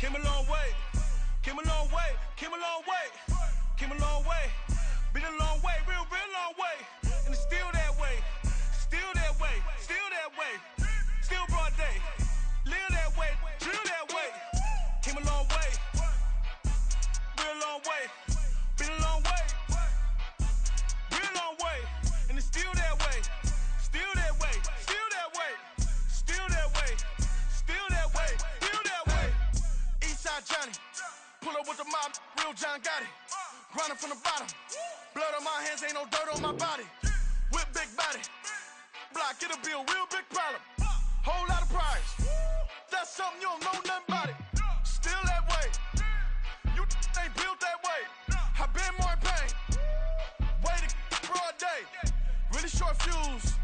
Came a long way, came a long way, came a long way, came a long way. Been a long way, real long way. And it's still that way, still that way, still that way. Still broad day, live that way, drill that way. Came a long way, real long way. Been a long way, real long way. And it's still that way, still that way, still that way, still that way, still that way, still that way. Eastside Johnny, pull up with the mob, real John got it. Grinding from the bottom, blood on my hands, ain't no dirt on my body. Whip big body, block, it'll be a real big problem. Whole lot of prize, that's something you don't know nothing about it. Still that way, you ain't built that way. I been more in pain, way to broad day. Really short fuse,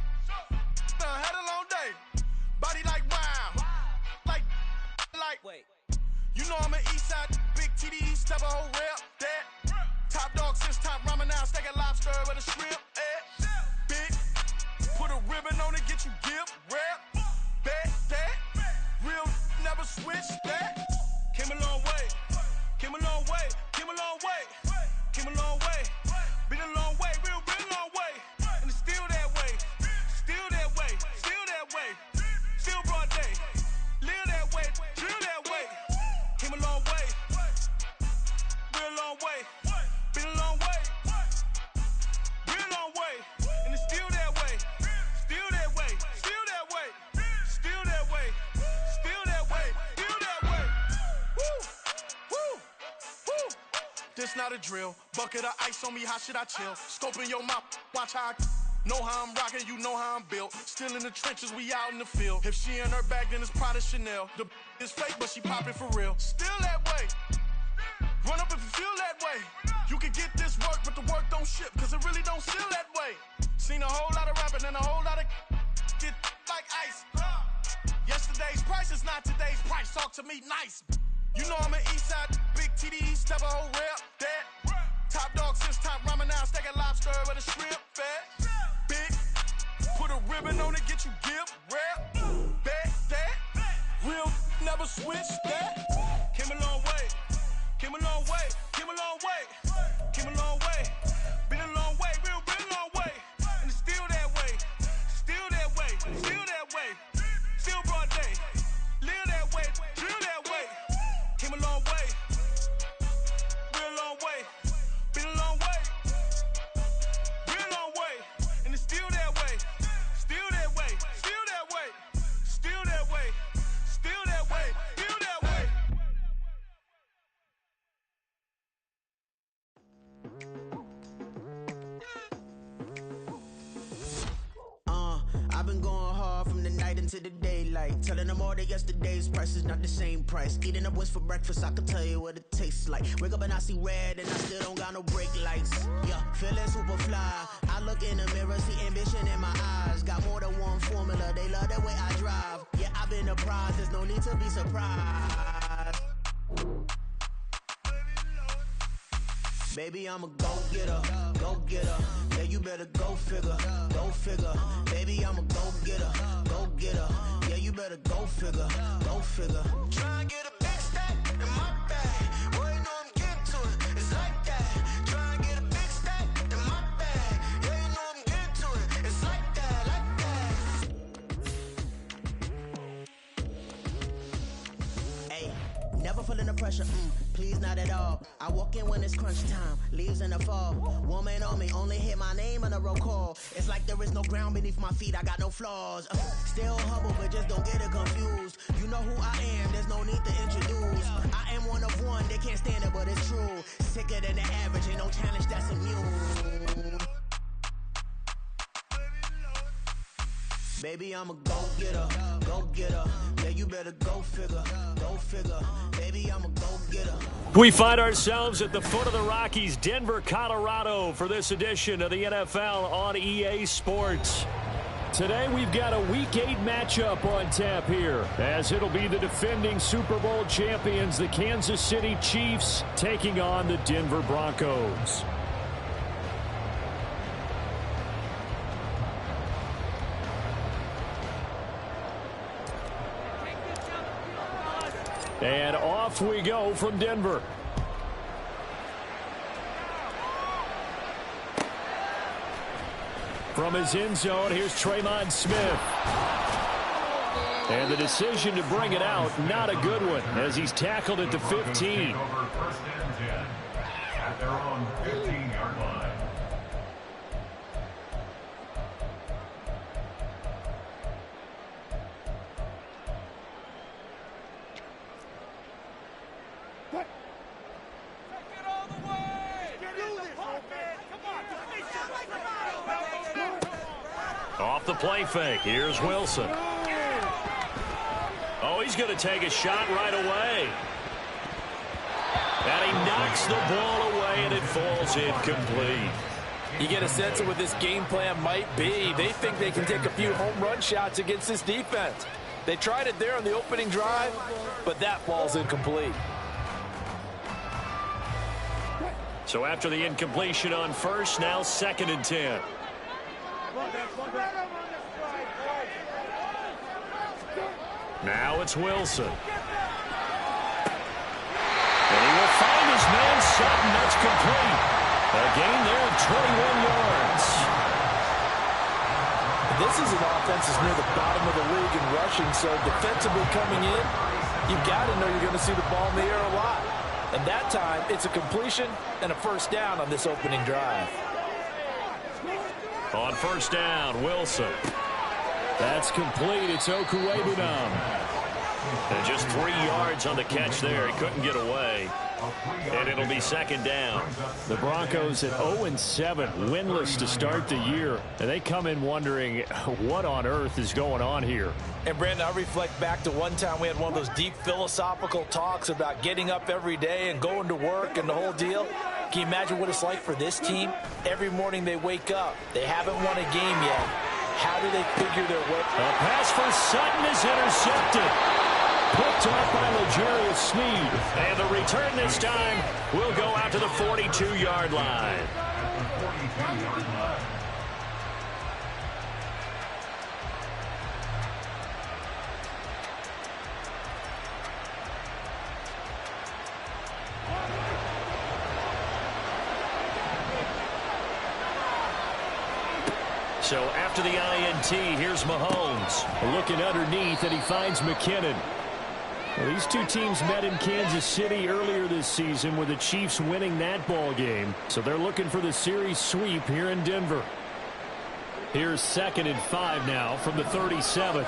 had a long day. Body like wow, like. Wait. You know I'm an Eastside, big TDE, step a whole rep, that. Top dog since top ramen now, steak and lobster with a shrimp, big, put a ribbon on it, get you gift, rap, bet, that. Real, never switch, that. Came a long way, came a long way, came a long way, came a long way. Been a long way, real long way. And it's still that way, still that way, still that way. Still broad day, live that way, drill that way. Came a long way, real long way. Been a long way, real long way. And it's still that way, still that way, still that way, still that way, still that way, still that way. Woo, woo, woo. This not a drill, bucket of ice on me, how should I chill? Scoping your mouth, watch how I know how I'm rocking, you know how I'm built. Still in the trenches, we out in the field. If she in her bag, then it's Prada Chanel. The is fake, but she popping for real. Still that way, run up if you feel that way. You can get this work, but the work don't ship, cause it really don't feel that way. Seen a whole lot of rapping and a whole lot of get like ice. Yesterday's price is not today's price, talk to me nice. You know I'm an Eastside, big TDE, step a whole rep, that. Top dog since top ramen now, steak and lobster with a shrimp, fat. Big, put a ribbon on it, get you gift, rap, bet, that. Real, never switch, that. Came a long way, came a long way, came a long way, came a long way. Been a long way, real long way. And it's still that way, still that way, still that way. Still broad day, live that way, drill that way. Came a long way, real long way. Been a long way, real long way. And it's still that way, still that way, still that way, still that way, still that way, still that way. I've been going hard from the night into the daylight, telling them all that yesterday's price is not the same price. Eating up wings for breakfast, I can tell you what it tastes like. Wake up and I see red and I still don't got no brake lights. Yeah, feeling super fly. I look in the mirror, see ambition in my eyes. Got more than one formula, they love the way I drive. Yeah, I've been apprised, there's no need to be surprised. Baby, I'm a go-getter, go-getter. Yeah, you better go figure, go figure. Baby, I'm a go-getter, go-getter. Yeah, you better go figure, go figure. Try and get a big stack in my bag. Boy, you know I'm getting to it, it's like that. Try and get a big stack in my bag. Yeah, you know I'm getting to it, it's like that, like that. Hey, never feeling the pressure, please not at all. I walk in when it's crunch time, leaves in the fall. Woman on me, only hit my name on a roll call. It's like there is no ground beneath my feet, I got no flaws. Still humble, but just don't get it confused. You know who I am, there's no need to introduce. I am one of one, they can't stand it, but it's true. Sicker than the average, ain't no challenge that's immune. Baby, I'm a go-getter, go-getter. Yeah, you better go figure, go figure. Baby, I'm a go-getter. We find ourselves at the foot of the Rockies, Denver, Colorado, for this edition of the NFL on EA Sports. Today, we've got a Week 8 matchup on tap here, as it'll be the defending Super Bowl champions, the Kansas City Chiefs, taking on the Denver Broncos. And off we go from Denver. From his end zone, here's Traymon Smith. And the decision to bring it out, not a good one, as he's tackled at the 15. First and 10 at their own 15-yard line. Off the play fake, here's Wilson. Oh, he's going to take a shot right away. And he knocks the ball away, and it falls incomplete. You get a sense of what this game plan might be. They think they can take a few home run shots against this defense. They tried it there on the opening drive, but that falls incomplete. So after the incompletion on first, now 2nd and 10. Now it's Wilson. And he will find his man Sutton. That's complete. A gain there of 21 yards. This is an offense that's near the bottom of the league in rushing, so defensively coming in, you've got to know you're going to see the ball in the air a lot. And that time, it's a completion and a first down on this opening drive. On first down, Wilson. That's complete. It's Okuwebunam. And just 3 yards on the catch there. He couldn't get away. And it'll be 2nd down. The Broncos at 0-7, winless to start the year. And they come in wondering what on earth is going on here. And, Brandon, I reflect back to one time we had one of those deep philosophical talks about getting up every day and going to work and the whole deal. Can you imagine what it's like for this team? Every morning they wake up. They haven't won a game yet. How do they figure their way? A pass for Sutton is intercepted. Picked up by L'Jarius Sneed. And the return this time will go out to the 42-yard line. So after the INT, here's Mahomes. Looking underneath, and he finds McKinnon. Well, these two teams met in Kansas City earlier this season with the Chiefs winning that ball game. So they're looking for the series sweep here in Denver. Here's 2nd and 5 now from the 37.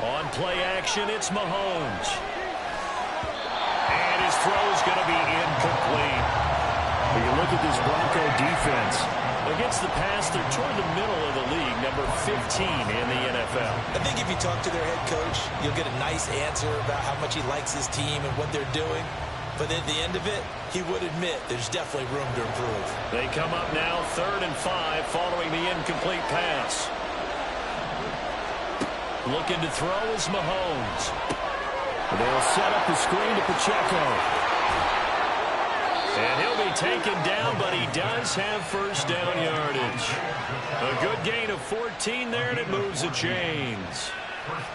On play action, it's Mahomes. And his throw is going to be incomplete. When you look at this Bronco defense, against the pass, they're toward the middle of the league, number 15 in the NFL. I think if you talk to their head coach, you'll get a nice answer about how much he likes his team and what they're doing. But at the end of it, he would admit there's definitely room to improve. They come up now 3rd and 5 following the incomplete pass. Looking to throw is Mahomes. They'll set up the screen to Pacheco. And he'll be taken down, but he does have first down yardage. A good gain of 14 there, and it moves the chains.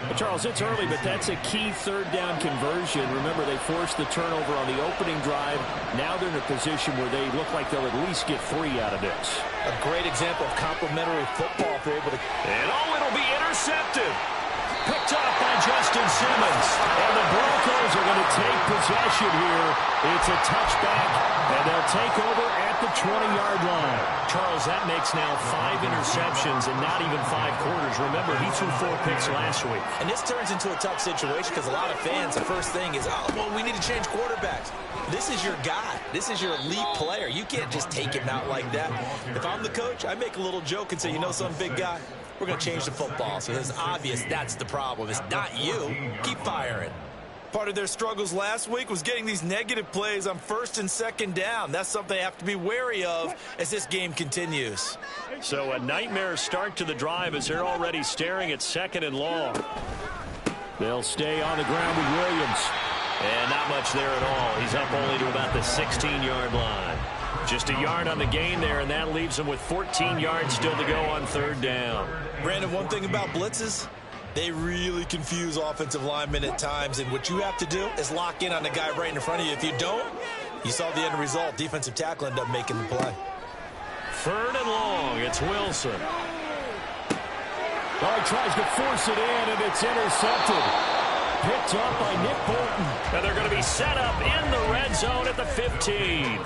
Well, Charles, it's early, but that's a key 3rd down conversion. Remember, they forced the turnover on the opening drive. Now they're in a position where they look like they'll at least get 3 out of this. A great example of complementary football if they're able to. And it'll be intercepted. Picked up by Justin Simmons. And the Broncos are going to take possession here. It's a touchback, and they'll take over at the 20-yard line. Charles, that makes now 5 interceptions and not even 5 quarters. Remember, he threw 4 picks last week. And this turns into a tough situation because a lot of fans, the first thing is, oh, well, we need to change quarterbacks. This is your guy. This is your elite player. You can't just take him out like that. If I'm the coach, I make a little joke and say, you know something, big guy? We're going to change the football. So it's obvious that's the problem. It's not you. Keep firing. Part of their struggles last week was getting these negative plays on 1st and 2nd down. That's something they have to be wary of as this game continues. So a nightmare start to the drive as they're already staring at 2nd and long. They'll stay on the ground with Williams. And not much there at all. He's up only to about the 16-yard line. Just a yard on the gain there, and that leaves him with 14 yards still to go on 3rd down. Brandon, one thing about blitzes, They really confuse offensive linemen at times, and what you have to do is lock in on the guy right in front of you. If you don't, you saw the end result. Defensive tackle ended up making the play. 3rd and long. It's Wilson. Oh, he tries to force it in, and it's intercepted. Picked up by Nick Bolton. And they're going to be set up in the red zone at the 15.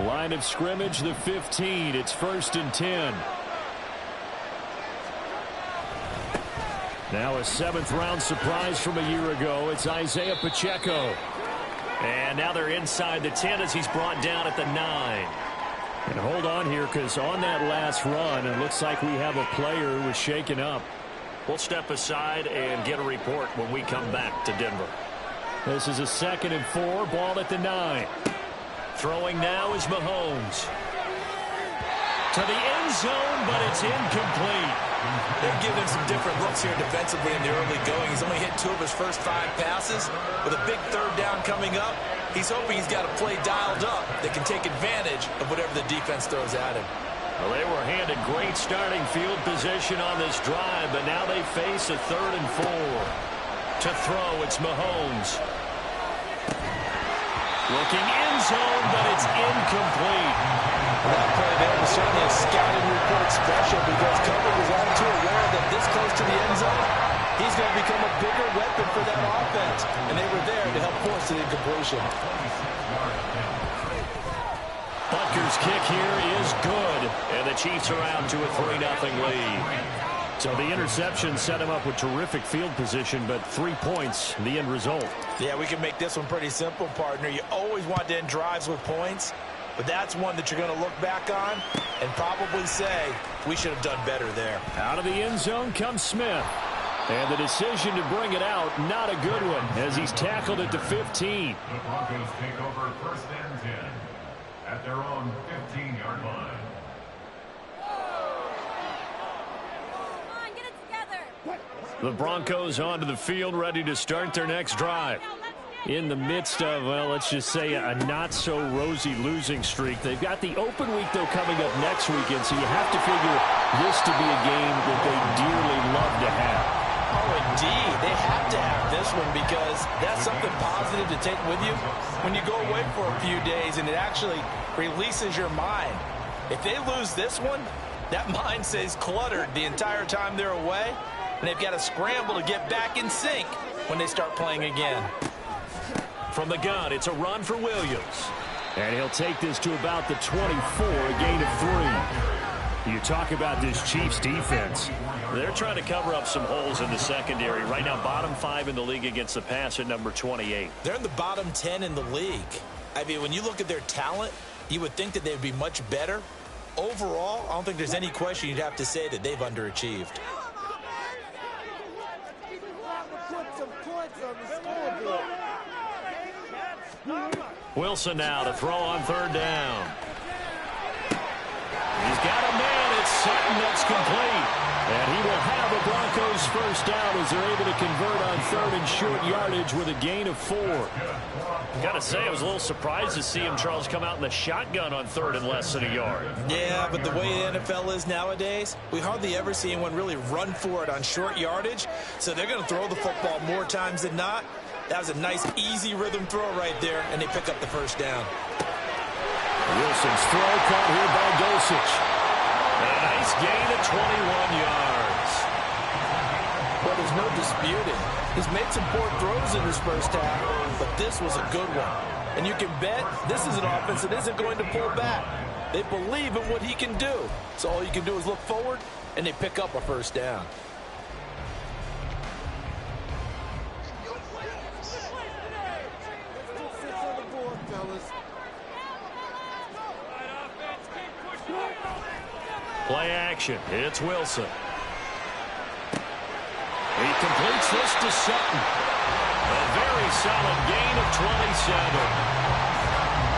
Line of scrimmage, the 15. It's 1st and 10. Now a 7th-round surprise from a year ago. It's Isaiah Pacheco. And now they're inside the 10 as he's brought down at the 9. And hold on here, because on that last run, it looks like we have a player who was shaken up. We'll step aside and get a report when we come back to Denver. This is a 2nd and 4, ball at the 9. Throwing now is Mahomes. To the end zone, but it's incomplete. They've given him some different looks here defensively in the early going. He's only hit 2 of his first 5 passes. With a big 3rd down coming up, he's hoping he's got a play dialed up that can take advantage of whatever the defense throws at him. Well, they were handed great starting field position on this drive, but now they face a 3rd and 4. To throw, it's Mahomes. Looking end zone, but it's incomplete. That play there was certainly a scouting report special because Cover was all too aware that this close to the end zone, he's going to become a bigger weapon for that offense. And they were there to help force the incompletion. Butker's kick here is good, and the Chiefs are out to a 3-0 lead. So the interception set him up with terrific field position, but 3 points, the end result. Yeah, we can make this one pretty simple, partner. You always want to end drives with points, but that's one that you're going to look back on and probably say, we should have done better there. Out of the end zone comes Smith. And the decision to bring it out, not a good one, as he's tackled at the 15. The Broncos take over 1st and 10 at their own 15-yard line. The Broncos onto the field, ready to start their next drive. In the midst of, well, let's just say a not-so-rosy losing streak. They've got the open week, though, coming up next weekend, so you have to figure this to be a game that they dearly love to have. Oh, indeed. They have to have this one because that's something positive to take with you when you go away for a few days, and it actually releases your mind. If they lose this one, that mind stays cluttered the entire time they're away, and they've got to scramble to get back in sync when they start playing again. From the gun, it's a run for Williams. And he'll take this to about the 24, a gain of 3. You talk about this Chiefs defense. They're trying to cover up some holes in the secondary. Right now, bottom 5 in the league against the pass at number 28. They're in the bottom 10 in the league. I mean, when you look at their talent, you would think that they'd be much better. Overall, I don't think there's any question you'd have to say that they've underachieved. Wilson now to throw on 3rd down. He's got a man. It's Sutton that's complete. And he will have a Broncos 1st down as they're able to convert on 3rd and short yardage with a gain of 4. Got to say, I was a little surprised to see him, Charles, come out in the shotgun on 3rd and less than a yard. Yeah, but the way the NFL is nowadays, we hardly ever see anyone really run for it on short yardage. So they're going to throw the football more times than not. That was a nice, easy rhythm throw right there, and they pick up the 1st down. Wilson's throw caught here by Dosich. A nice gain of 21 yards. Well, there's no disputing. He's made some poor throws in his first half, but this was a good one. And you can bet this is an offense that isn't going to pull back. They believe in what he can do. So all you can do is look forward, and they pick up a 1st down. Play action. It's Wilson. He completes this to Sutton. A very solid gain of 27.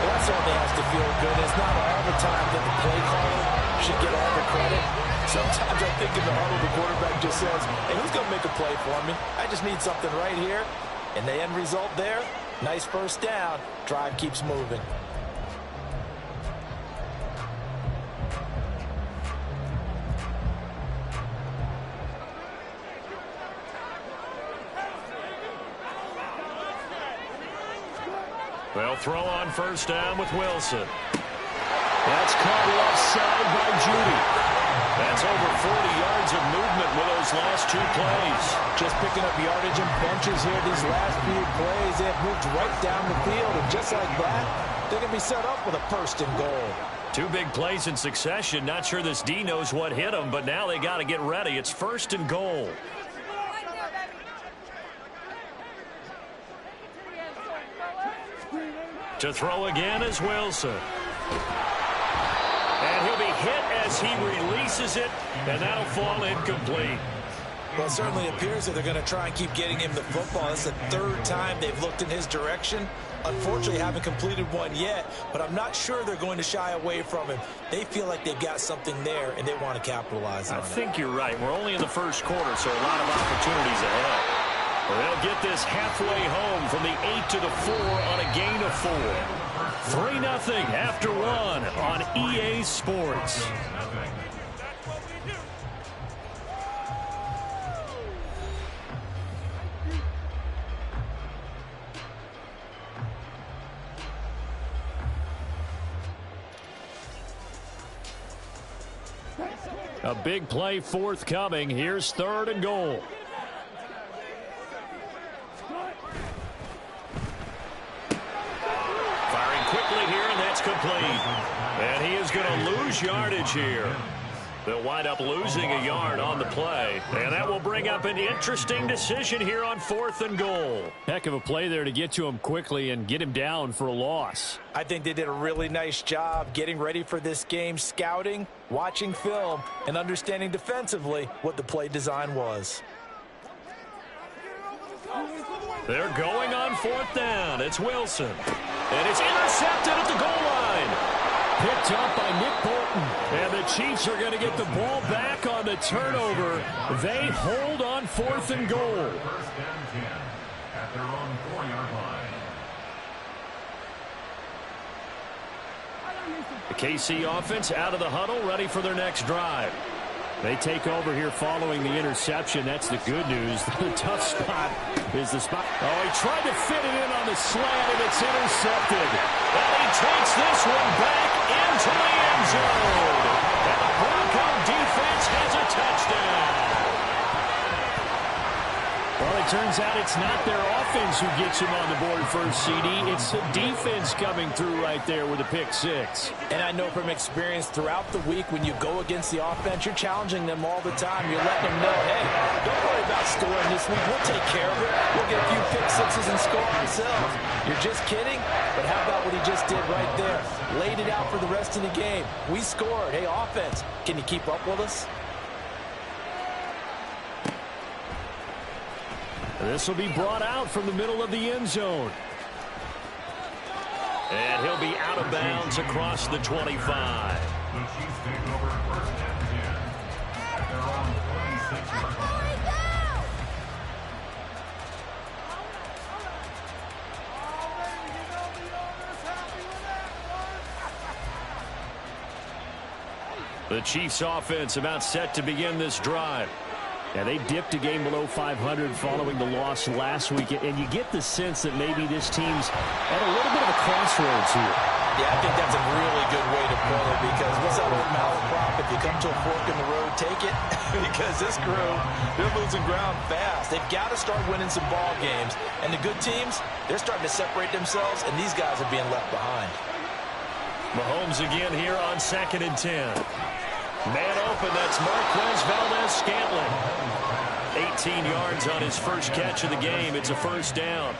Well, that certainly has to feel good. It's not all the time that the play caller should get all the credit. Sometimes I think in the huddle, the quarterback just says, hey, who's going to make a play for me? I just need something right here. And the end result there, nice 1st down. Drive keeps moving. They'll throw on first down with Wilson. That's caught left side by Judy. That's over 40 yards of movement with those last two plays. Just picking up yardage and bunches here these last few plays. They have moved right down the field, and just like that, they're going to be set up with a first and goal. Two big plays in succession. Not sure this D knows what hit them, but now they got to get ready. It's first and goal. To throw again is Wilson. And he'll be hit as he releases it, and that'll fall incomplete. Well, it certainly appears that they're going to try and keep getting him the football. That's the third time they've looked in his direction. Unfortunately, haven't completed one yet, but I'm not sure they're going to shy away from him. They feel like they've got something there, and they want to capitalize on it. I think you're right. We're only in the first quarter, so a lot of opportunities ahead. Well, they'll get this halfway home from the 8 to the 4 on a gain of 4. 3-0 after 1 on EA Sports. A big play forthcoming. Here's third and goal. Firing quickly here, and that's complete. And he is going to lose yardage here. They'll wind up losing a yard on the play. And that will bring up an interesting decision here on fourth and goal. Heck of a play there to get to him quickly and get him down for a loss. I think they did a really nice job getting ready for this game, scouting, watching film, and understanding defensively what the play design was. They're going on fourth down. It's Wilson. And it's intercepted at the goal line. Picked up by Nick Bolton. And the Chiefs are going to get the ball back on the turnover. They hold on fourth and goal. First and 10 at their own 4-yard line. The KC offense out of the huddle, ready for their next drive. They take over here following the interception. That's the good news. The tough spot is the spot. Oh, he tried to fit it in on the slant, and it's intercepted. And he takes this one back into the end zone. And the Bronco defense has a touchdown. Well, it turns out it's not their offense who gets him on the board first, CD. It's the defense coming through right there with a pick six. And I know from experience throughout the week when you go against the offense, you're challenging them all the time. You're letting them know, hey, don't worry about scoring this week. We'll take care of it. We'll get a few pick sixes and score ourselves. You're just kidding? But how about what he just did right there? Laid it out for the rest of the game. We scored. Hey, offense, can you keep up with us? This will be brought out from the middle of the end zone. And he'll be out of bounds across the 25. The Chiefs take over first and 10 at their own 26-yard line. The Chiefs offense about set to begin this drive. Yeah, they dipped a game below 500 following the loss last week, and you get the sense that maybe this team's at a little bit of a crossroads here. Yeah, I think that's a really good way to put it, because what's that old malaprop? If you come to a fork in the road, take it. Because this crew, they're losing ground fast. They've got to start winning some ball games. And the good teams, they're starting to separate themselves, and these guys are being left behind. Mahomes again here on 2nd and 10. Man open, that's Marquez Valdez-Scantling. 18 yards on his first catch of the game. It's a first down.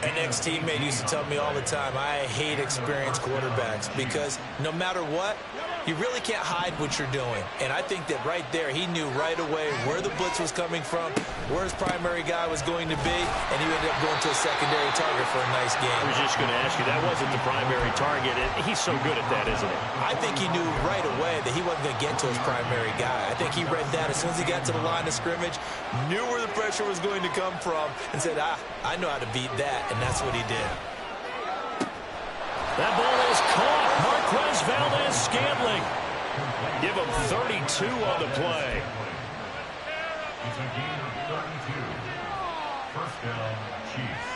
An ex-teammate used to tell me all the time, I hate experienced quarterbacks, because no matter what, you really can't hide what you're doing. And I think that right there, he knew right away where the blitz was coming from, where his primary guy was going to be, and he ended up going to a secondary target for a nice game. I was just going to ask you, that wasn't the primary target. He's so good at that, isn't he? I think he knew right away that he wasn't going to get to his primary guy. I think he read that as soon as he got to the line of scrimmage, knew where the pressure was going to come from, and said, I know how to beat that, and that's what he did. That ball is caught. Marquez Valdez-Scantling. Give him 32 on the play. It's a gain of 32. First down, Chiefs.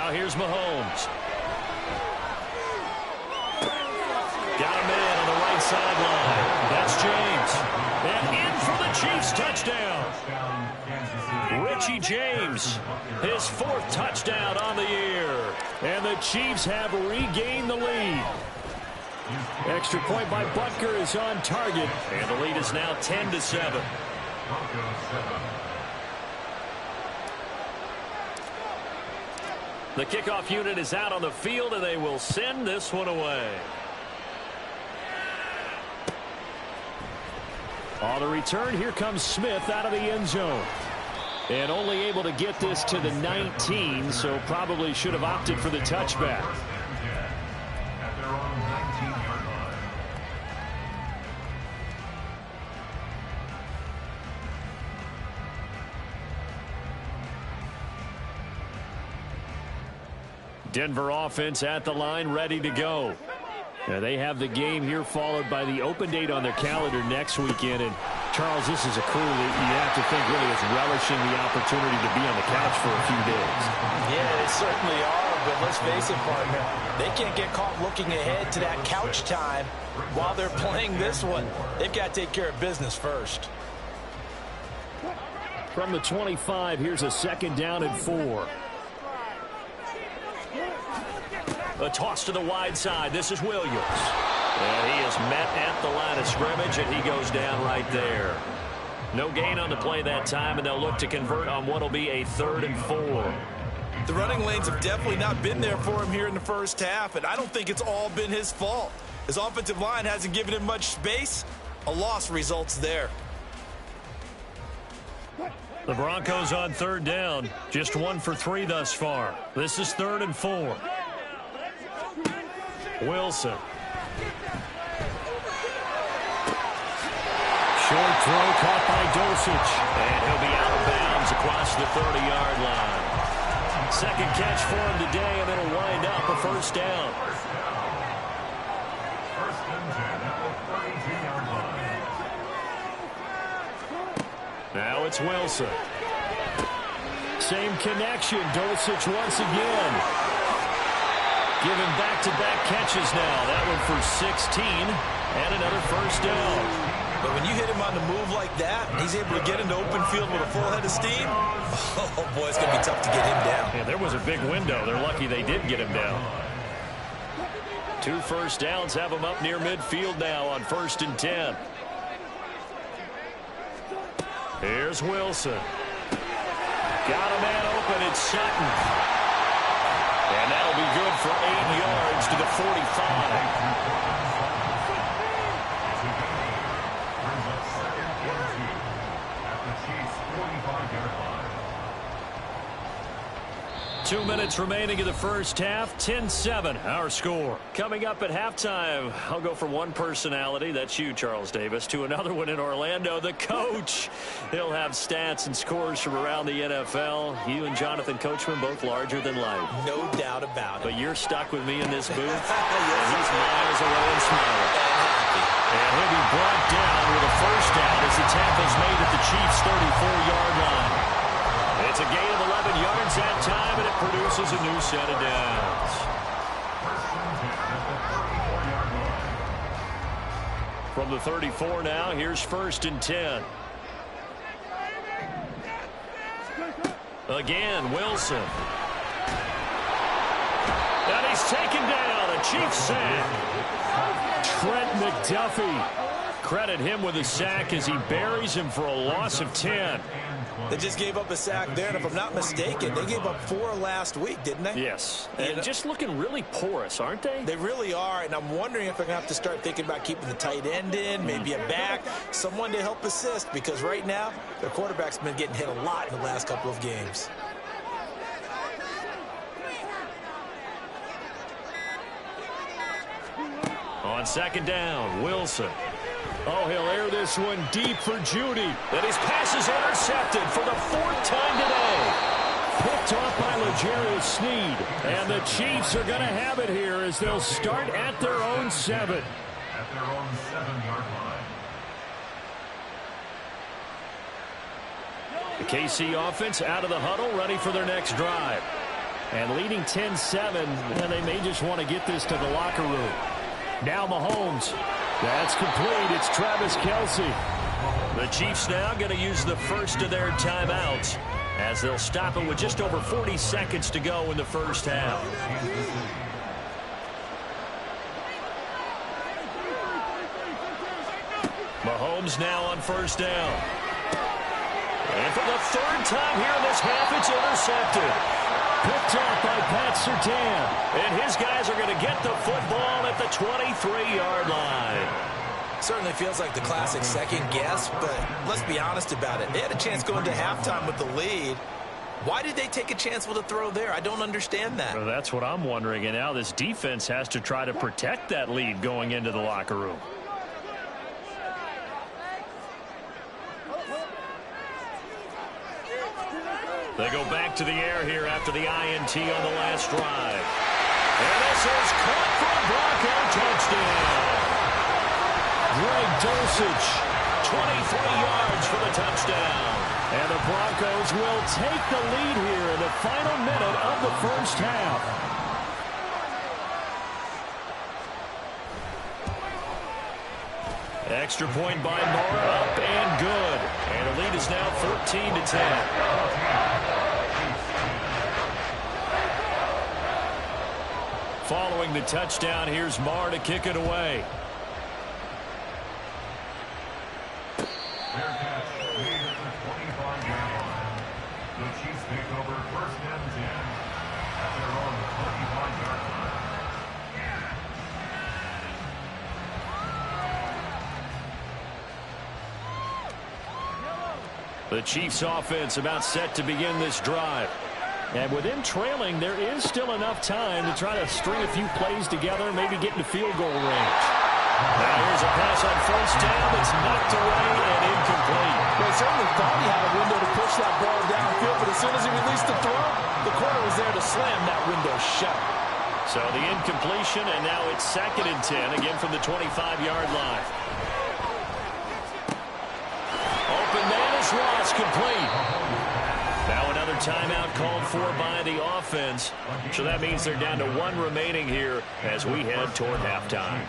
Now here's Mahomes. Got him in on the right sideline. That's James. And in for the Chiefs touchdown. Richie James, his 4th touchdown on the year. And the Chiefs have regained the lead. Extra point by Butker is on target. And the lead is now 10-7. The kickoff unit is out on the field, and they will send this one away. On the return, here comes Smith out of the end zone. And only able to get this to the 19, so probably should have opted for the touchback. Denver offense at the line, ready to go. Now they have the game here followed by the open date on their calendar next weekend. And Charles, this is a crew that you have to think really is relishing the opportunity to be on the couch for a few days. Yeah, they certainly are, but let's face it, partner. They can't get caught looking ahead to that couch time while they're playing this one. They've got to take care of business first. From the 25, here's a 2nd down and 4. A toss to the wide side. This is Williams. And he is met at the line of scrimmage, and he goes down right there. No gain on the play that time, and they'll look to convert on what will be a 3rd and 4. The running lanes have definitely not been there for him here in the first half, and I don't think it's all been his fault. His offensive line hasn't given him much space. A loss results there. The Broncos on 3rd down. Just 1 for 3 thus far. This is 3rd and 4. Wilson. Short throw caught by Dulcich. And he'll be out of bounds across the 30-yard line. 2nd catch for him today, and it'll wind up a 1st down. Now it's Wilson. Same connection. Dulcich once again. Given back-to-back catches now. That one for 16 and another 1st down. But when you hit him on the move like that, he's able to get into open field with a full head of steam. Oh, boy, it's going to be tough to get him down. Yeah, there was a big window. They're lucky they did get him down. 2 1st downs have him up near midfield now on 1st and 10. Here's Wilson. Got a man open. It's Sutton. And that'll be good for 8 yards to the 45. 2 minutes remaining in the first half. 10-7, our score. Coming up at halftime, I'll go from one personality, that's you, Charles Davis, to another one in Orlando, the coach. He'll have stats and scores from around the NFL. You and Jonathan Coachman both larger than life. No doubt about it. But you're stuck with me in this booth, and he's miles away and smiling. And he'll be brought down with a 1st down as the tackle's made at the Chiefs' 34-yard line. It's a gain of 11 yards that time, and it produces a new set of downs. From the 34 now, here's 1st and 10. Again, Wilson. And he's taken down. A Chiefs sack. Trent McDuffie. Credit him with a sack as he buries him for a loss of 10. They just gave up a sack there, and if I'm not mistaken, they gave up 4 last week, didn't they? Yes, and just looking really porous, aren't they? They really are, and I'm wondering if they're going to have to start thinking about keeping the tight end in, maybe a back, someone to help assist, because right now, their quarterback's been getting hit a lot in the last couple of games. On 2nd down, Wilson. Oh, he'll air this one deep for Judy. And his pass is intercepted for the 4th time today. Picked off by L'Jarius Sneed. And the Chiefs are going to have it here as they'll start at their own 7. At their own 7-yard line. The KC offense out of the huddle, ready for their next drive. And leading 10-7, and they may just want to get this to the locker room. Now Mahomes. That's complete. It's Travis Kelce. The Chiefs now going to use the first of their timeouts as they'll stop it with just over 40 seconds to go in the first half. Mahomes now on first down. And for the third time here in this half, it's intercepted. Picked up by Pat Surtain. And his guys are going to get the football at the 23-yard line. Certainly feels like the classic second guess, but let's be honest about it. They had a chance going to halftime with the lead. Why did they take a chance with a throw there? I don't understand that. Well, that's what I'm wondering. And now this defense has to try to protect that lead going into the locker room. They go back to the air here after the INT on the last drive. And this is caught for a Bronco touchdown. Greg Dulcich, 23 yards for the touchdown. And the Broncos will take the lead here in the final minute of the first half. Extra point by Moore, up and good. And the lead is now 14-10. Following the touchdown, here's Marr to kick it away. Fair catch made at the 25-yard line. The Chiefs take over first and 10 at their own 25-yard line. The Chiefs offense about set to begin this drive. And with them trailing, there is still enough time to try to string a few plays together, maybe get into field goal range. Now here's a pass on first down that's knocked away and incomplete. Well, certainly thought he had a window to push that ball downfield, but as soon as he released the throw, the corner was there to slam that window shut. So the incompletion, and now it's 2nd and 10, again from the 25-yard line. Open man is Ross, complete. Now another timeout called for by the offense. So that means they're down to 1 remaining here as we head toward halftime.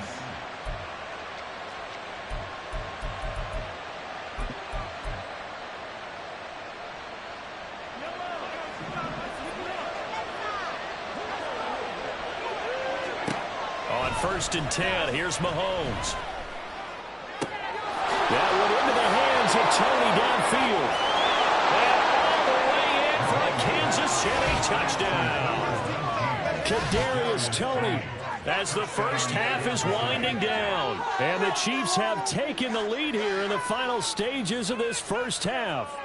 On 1st and 10, here's Mahomes. That went into the hands of Tony downfield. Kansas City touchdown. Kadarius Toney as the first half is winding down. And the Chiefs have taken the lead here in the final stages of this first half.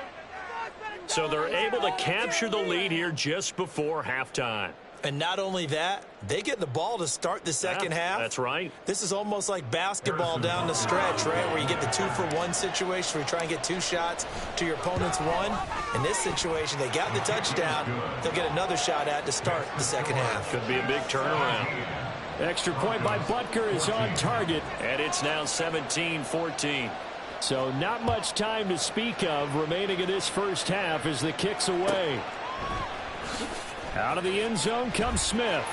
So they're able to capture the lead here just before halftime. And not only that, they get the ball to start the second half. That's right. This is almost like basketball down the stretch, right, where you get the 2-for-1 situation where you try and get 2 shots to your opponent's 1. In this situation, they got the touchdown. They'll get another shot at to start the second half. Could be a big turnaround. Extra point by Butker is on target, and it's now 17-14. So not much time to speak of remaining in this first half as the kick's away. Out of the end zone comes Smith.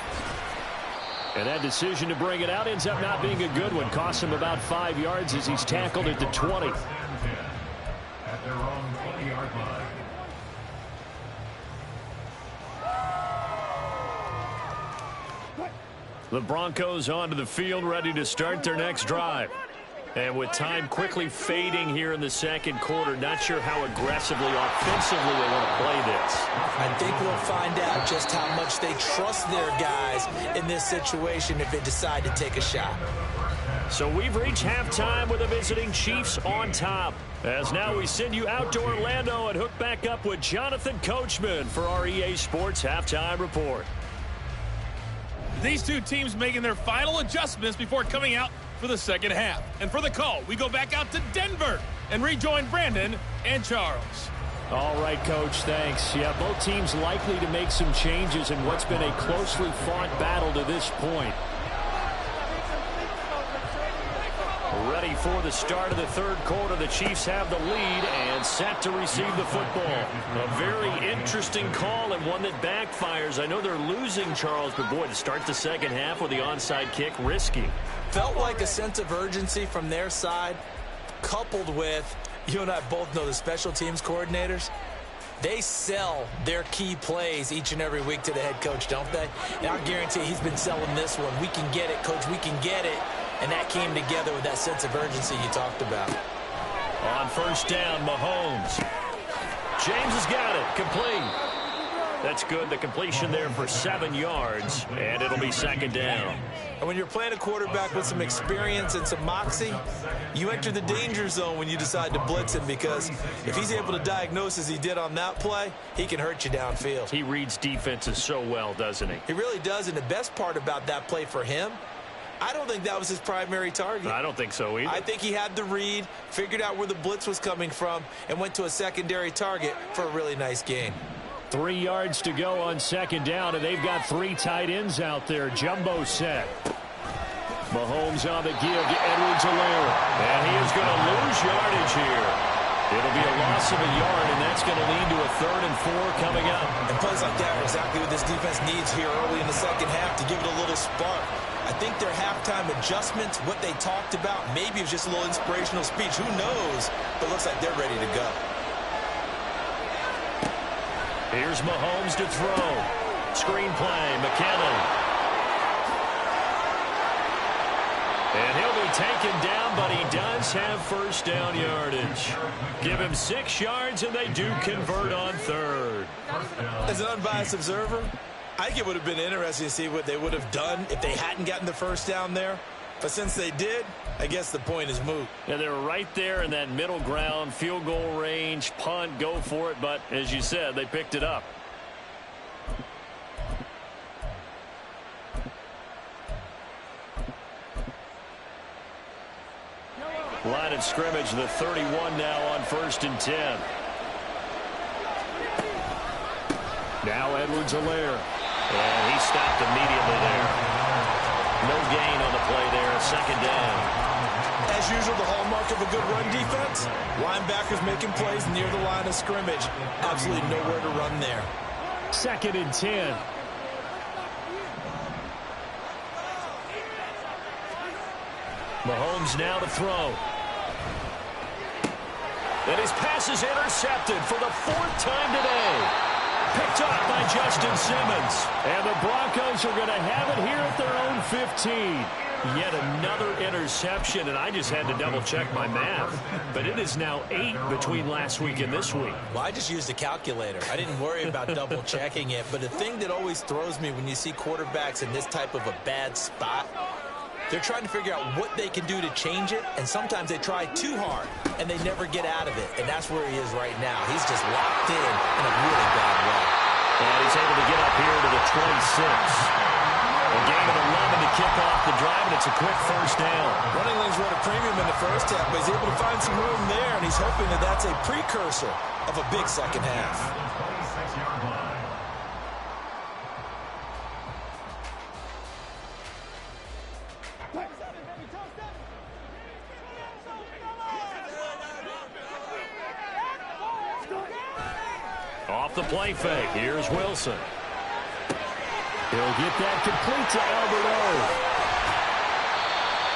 And that decision to bring it out ends up not being a good one. Costs him about 5 yards as he's tackled at the 20. At their own 20-yard line. The Broncos onto the field, ready to start their next drive. And with time quickly fading here in the second quarter, not sure how aggressively, offensively they want to play this. I think we'll find out just how much they trust their guys in this situation if they decide to take a shot. So we've reached halftime with the visiting Chiefs on top. As now we send you out to Orlando and hook back up with Jonathan Coachman for our EA Sports Halftime Report. These two teams making their final adjustments before coming out for the second half. And for the call, we go back out to Denver and rejoin Brandon and Charles. All right, Coach, thanks. Yeah, both teams likely to make some changes in what's been a closely fought battle to this point. Ready for the start of the third quarter. The Chiefs have the lead and set to receive the football. A very interesting call and one that backfires. I know they're losing, Charles, but boy, to start the second half with the onside kick, risky. Felt like a sense of urgency from their side, coupled with, you and I both know the special teams coordinators. They sell their key plays each and every week to the head coach, don't they? And I guarantee he's been selling this one. We can get it, coach, we can get it. And that came together with that sense of urgency you talked about. On first down, Mahomes. James has got it. Complete. That's good. The completion there for 7 yards, and it'll be second down. And when you're playing a quarterback with some experience and some moxie, you enter the danger zone when you decide to blitz him, because if he's able to diagnose as he did on that play, he can hurt you downfield. He reads defenses so well, doesn't he? He really does, and the best part about that play for him, I don't think that was his primary target. I don't think so either. I think he had the read, figured out where the blitz was coming from, and went to a secondary target for a really nice gain. 3 yards to go on second down, and they've got 3 tight ends out there. Jumbo set. Mahomes on the give to Edwards-Helaire. And he is going to lose yardage here. It'll be a loss of a yard, and that's going to lead to a 3rd and 4 coming up. And plays like that are exactly what this defense needs here early in the second half to give it a little spark. I think their halftime adjustments, what they talked about, maybe it was just a little inspirational speech. Who knows? But it looks like they're ready to go. Here's Mahomes to throw. Screen play, McKinnon. And he'll be taken down, but he does have first down yardage. Give him 6 yards, and they do convert on 3rd. As an unbiased observer, I think it would have been interesting to see what they would have done if they hadn't gotten the first down there. But since they did, I guess the point is moot. Yeah, they were right there in that middle ground, field goal range, punt, go for it. But as you said, they picked it up. Line of scrimmage, the 31 now on 1st and 10. Now Edwards-Helaire. And he stopped immediately there. No gain on the play there, second down. As usual, the hallmark of a good run defense, linebackers making plays near the line of scrimmage. Absolutely nowhere to run there. 2nd and 10. Mahomes now to throw. And his pass is intercepted for the 4th time today. Picked up by Justin Simmons. And the Broncos are going to have it here at their own 15. Yet another interception, and I just had to double-check my math. But it is now 8 between last week and this week. Well, I just used a calculator. I didn't worry about double-checking it. But the thing that always throws me when you see quarterbacks in this type of a bad spot, they're trying to figure out what they can do to change it, and sometimes they try too hard, and they never get out of it. And that's where he is right now. He's just locked in a really bad way. And he's able to get up here to the 26. A gain of 11 to kick off the drive, and it's a quick first down. Running lanes were at a premium in the first half, but he's able to find some room there, and he's hoping that that's a precursor of a big second half. Off the play fake, here's Wilson. He'll get that complete to Alberto.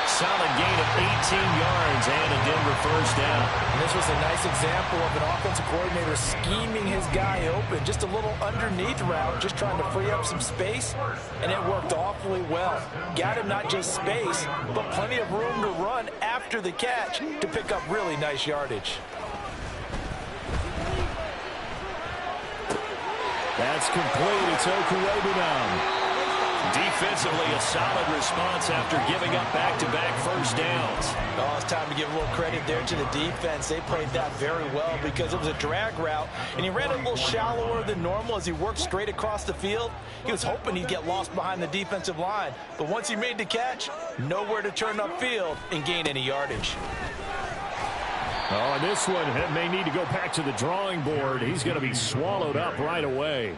Solid gain of 18 yards and a Denver first down. And this was a nice example of an offensive coordinator scheming his guy open. Just a little underneath route, just trying to free up some space, and it worked awfully well. Got him not just space, but plenty of room to run after the catch to pick up really nice yardage. That's complete. It's Okuwebunam. Defensively, a solid response after giving up back-to-back first downs. Oh, it's time to give a little credit there to the defense. They played that very well because it was a drag route, and he ran a little shallower than normal as he worked straight across the field. He was hoping he'd get lost behind the defensive line, but once he made the catch, nowhere to turn upfield and gain any yardage. Oh, and this one may need to go back to the drawing board. He's going to be swallowed up right away.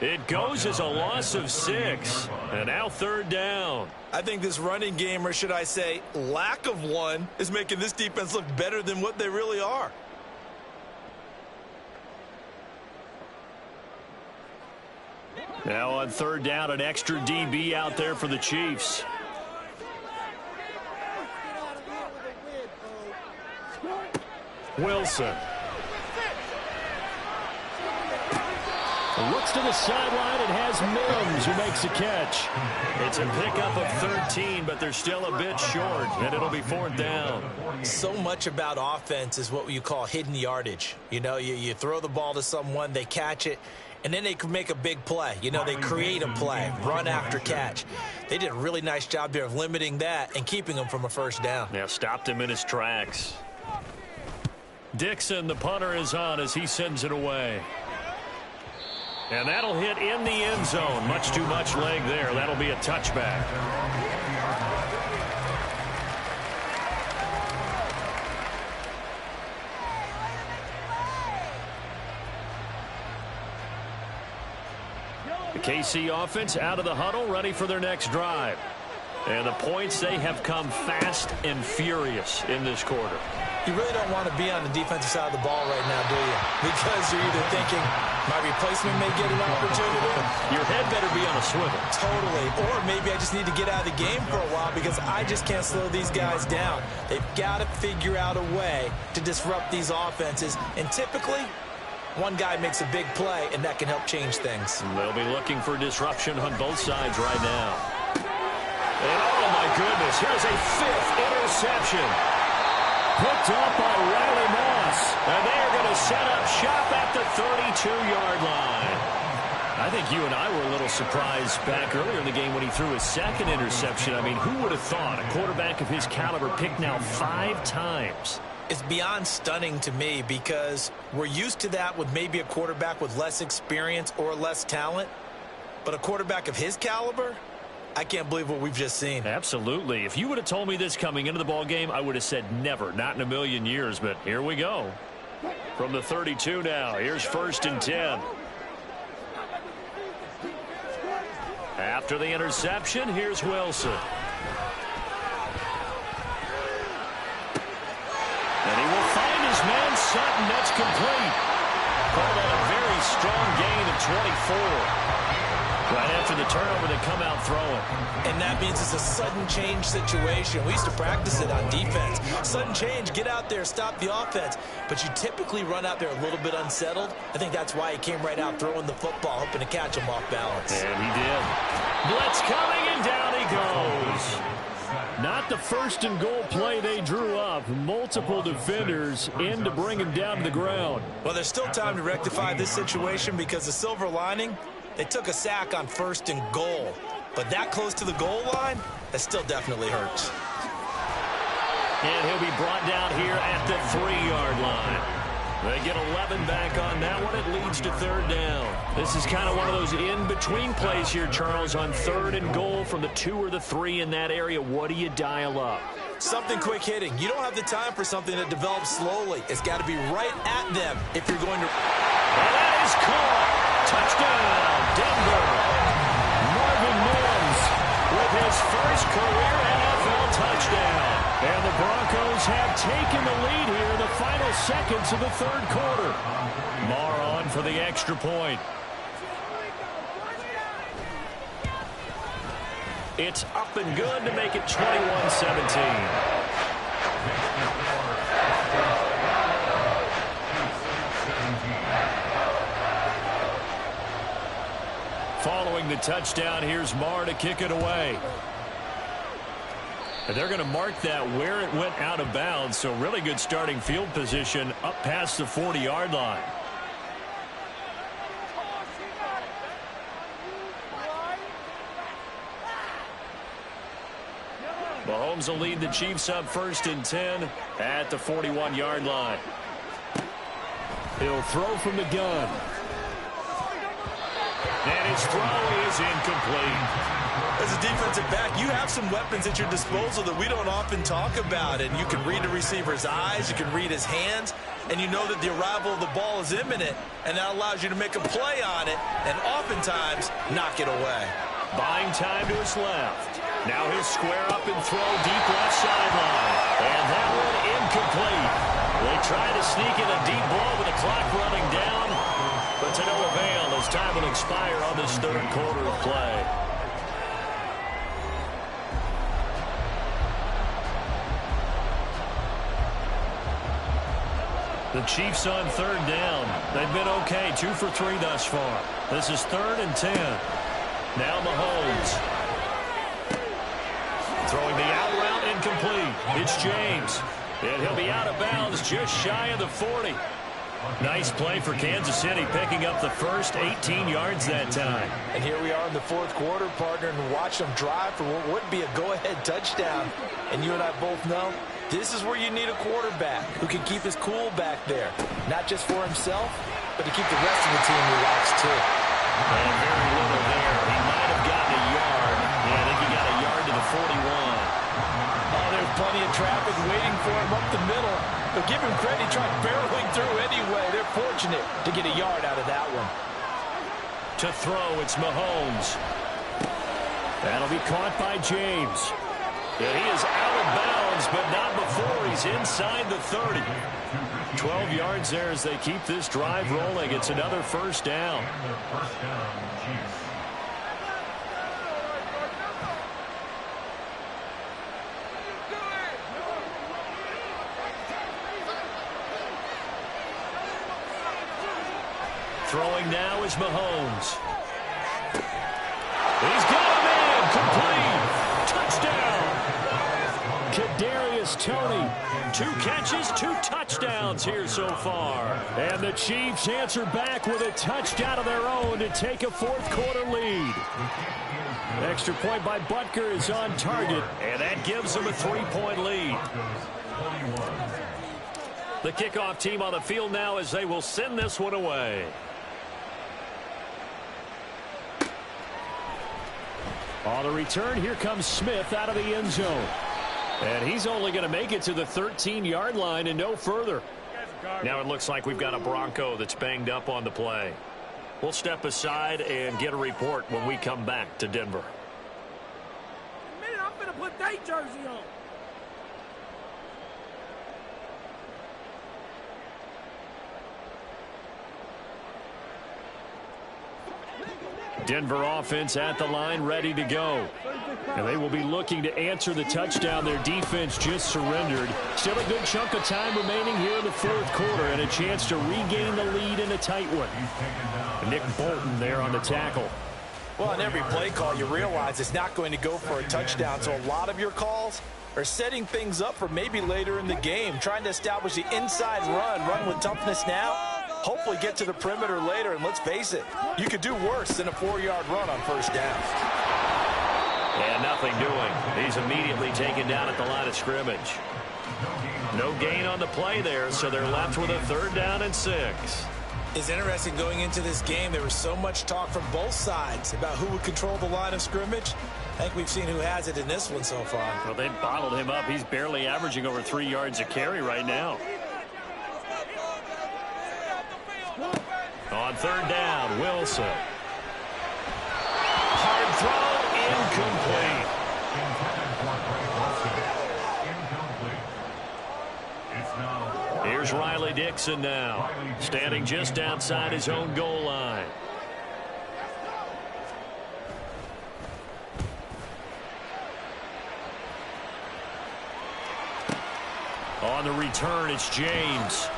It goes as a loss of 6. And now 3rd down. I think this running game, or should I say lack of one, is making this defense look better than what they really are. Now on 3rd down, an extra DB out there for the Chiefs. Wilson. Looks to the sideline and has Mims, who makes a catch. It's a pickup of 13, but they're still a bit short, and it'll be 4th down. So much about offense is what you call hidden yardage. You know, you throw the ball to someone, they catch it, and then they can make a big play. You know, they create a play, run after catch. They did a really nice job there of limiting that and keeping him from a 1st down. Yeah, stopped him in his tracks. Dixon, the punter, is on as he sends it away. And that'll hit in the end zone. Much too much leg there. That'll be a touchback. The KC offense out of the huddle, ready for their next drive. And the points, they have come fast and furious in this quarter. You really don't want to be on the defensive side of the ball right now, do you? Because you're either thinking, my replacement may get an opportunity. Your head better be on a swivel. Totally. Or maybe I just need to get out of the game for a while because I just can't slow these guys down. They've got to figure out a way to disrupt these offenses. And typically, one guy makes a big play, and that can help change things. They'll be looking for disruption on both sides right now. And oh, my goodness, here's a 5th interception. Picked up by Riley Moss. And they're going to set up shop at the 32-yard line. I think you and I were a little surprised back earlier in the game when he threw his 2nd interception. I mean, who would have thought a quarterback of his caliber picked now 5 times? It's beyond stunning to me because we're used to that with maybe a quarterback with less experience or less talent. But a quarterback of his caliber, I can't believe what we've just seen. Absolutely. If you would have told me this coming into the ball game, I would have said never, not in a million years. But here we go. From the 32 now, here's 1st and 10. After the interception, here's Wilson. And he will find his man Sutton. That's complete. Called on a very strong gain of 24. Right after the turnover, they come out throwing. And that means it's a sudden change situation. We used to practice it on defense. Sudden change, get out there, stop the offense. But you typically run out there a little bit unsettled. I think that's why he came right out throwing the football, hoping to catch him off balance. And he did. Blitz coming, and down he goes. Not the 1st and goal play they drew up. Multiple defenders in to bring him down to the ground. Well, there's still time to rectify this situation because the silver lining, they took a sack on 1st and goal. But that close to the goal line, that still definitely hurts. And he'll be brought down here at the 3-yard line. They get 11 back on that one. It leads to 3rd down. This is kind of one of those in-between plays here, Charles, on 3rd and goal from the 2 or the 3 in that area. What do you dial up? Something quick hitting. You don't have the time for something that develops slowly. It's got to be right at them if you're going to... And that is caught. Touchdown, Denver. Marvin Mims with his first career NFL touchdown. And the Broncos have taken the lead here in the final seconds of the 3rd quarter. Marr on for the extra point. It's up and good to make it 21-17. Following the touchdown, here's Marr to kick it away. And they're going to mark that where it went out of bounds, so really good starting field position up past the 40-yard line. Mahomes will lead the Chiefs up 1st and 10 at the 41-yard line. He'll throw from the gun. And his throw is incomplete. As a defensive back, you have some weapons at your disposal that we don't often talk about. And you can read the receiver's eyes, you can read his hands, and you know that the arrival of the ball is imminent, and that allows you to make a play on it and oftentimes knock it away. Buying time to his left. Now he'll square up and throw deep left sideline. And that one incomplete. They try to sneak in a deep ball with the clock running down, but to no avail as time will expire on this third quarter of play. The Chiefs on third down. They've been okay, 2 for 3 thus far. This is 3rd and 10. Now Mahomes. Throwing the out route incomplete. It's James. And he'll be out of bounds just shy of the 40. Nice play for Kansas City, picking up the first 18 yards that time. And here we are in the fourth quarter, partner, and watch them drive for what would be a go-ahead touchdown. And you and I both know this is where you need a quarterback who can keep his cool back there. Not just for himself, but to keep the rest of the team relaxed, too. And very little there. He might have gotten a yard. Yeah, I think he got a yard to the 41. Oh, there's plenty of traffic waiting for him up the middle. But give him credit, he tried barreling through anyway. They're fortunate to get a yard out of that one. To throw, it's Mahomes. That'll be caught by James. And he is out of bounds, but not before he's inside the 30. 12 yards there as they keep this drive rolling. It's another first down. Throwing now is Mahomes. He's got him in. Complete. Touchdown. Kadarius Toney. 2 catches, 2 touchdowns here so far. And the Chiefs answer back with a touchdown of their own to take a fourth quarter lead. Extra point by Butker is on target, and that gives them a 3-point lead. The kickoff team on the field now as they will send this one away. On the return, here comes Smith out of the end zone. And he's only going to make it to the 13-yard line and no further. Now it looks like we've got a Bronco that's banged up on the play. We'll step aside and get a report when we come back to Denver. Man, I'm going to put that jersey on. Denver offense at the line, ready to go. And they will be looking to answer the touchdown their defense just surrendered. Still a good chunk of time remaining here in the fourth quarter and a chance to regain the lead in a tight one. Nick Bolton there on the tackle. Well, on every play call, you realize it's not going to go for a touchdown, so a lot of your calls are setting things up for maybe later in the game, trying to establish the inside run with toughness now, hopefully get to the perimeter later, and let's face it, you could do worse than a 4-yard run on first down. And nothing doing. He's immediately taken down at the line of scrimmage. No gain on the play there, so they're left with a 3rd down and 6. It's interesting going into this game. There was so much talk from both sides about who would control the line of scrimmage. I think we've seen who has it in this one so far. Well, they bottled him up. He's barely averaging over 3 yards a carry right now. On 3rd down, Wilson. Hard throw, incomplete. Here's Riley Dixon now, standing just outside his own goal line. On the return, it's James.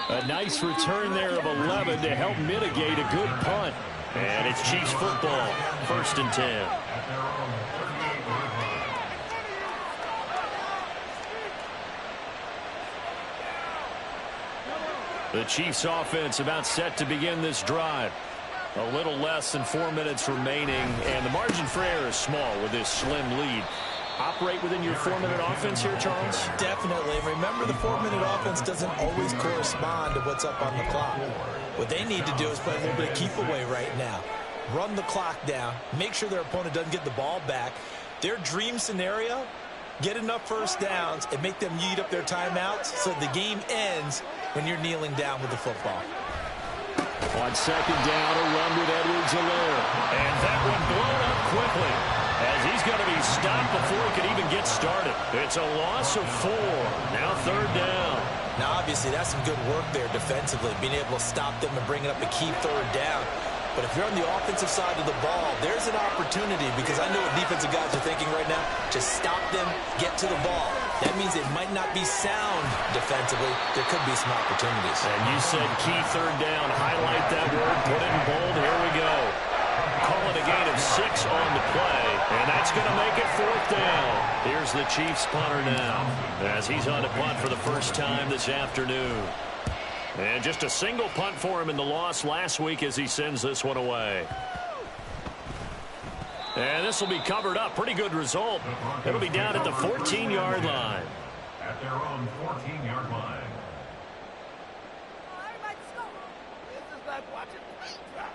A nice return there of 11 to help mitigate a good punt. And it's Chiefs football, 1st and 10. The Chiefs offense about set to begin this drive. A little less than 4 minutes remaining, and the margin for error is small with this slim lead. Operate within your 4-minute offense here, Charles? Definitely. Remember, the 4-minute offense doesn't always correspond to what's up on the clock. What they need to do is play a little bit of keep away right now. run the clock down, make sure their opponent doesn't get the ball back. Their dream scenario, get enough first downs and make them eat up their timeouts so the game ends when you're kneeling down with the football. On second down, a run with Edwards-Helaire. And that one blown up quickly as he's going to be stopped before he can even get started. It's a loss of 4. Now third down. Now, obviously, that's some good work there defensively, being able to stop them and bringing up a key third down. But if you're on the offensive side of the ball, there's an opportunity, because I know what defensive guys are thinking right now. Just stop them, get to the ball. That means it might not be sound defensively. There could be some opportunities. And you said key third down. Highlight that word. Put it in bold. Here we go. Call it a gain of 6 on the play. And that's going to make it fourth down. Here's the Chiefs punter now as he's on to punt for the first time this afternoon. And just a single punt for him in the loss last week as he sends this one away. And this will be covered up. Pretty good result. It'll be down at the 14-yard line. At their own 14-yard line. This is like watching paint dry.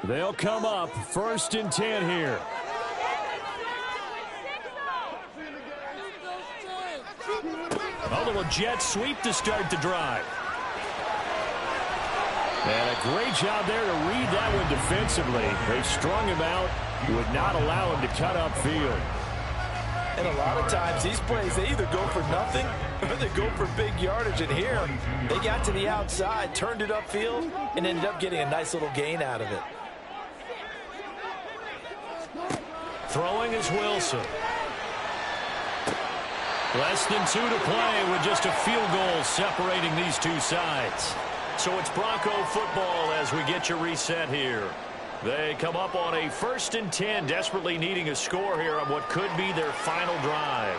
They'll come up 1st and 10 here. A little jet sweep to start the drive. And a great job there to read that one defensively. They strung him out, would not allow him to cut upfield. And a lot of times these plays, they either go for nothing or they go for big yardage. And here, they got to the outside, turned it upfield, and ended up getting a nice little gain out of it. Throwing is Wilson. Less than 2 to play with just a field goal separating these two sides. So it's Bronco football as we get you reset here. They come up on a 1st and 10, desperately needing a score here on what could be their final drive.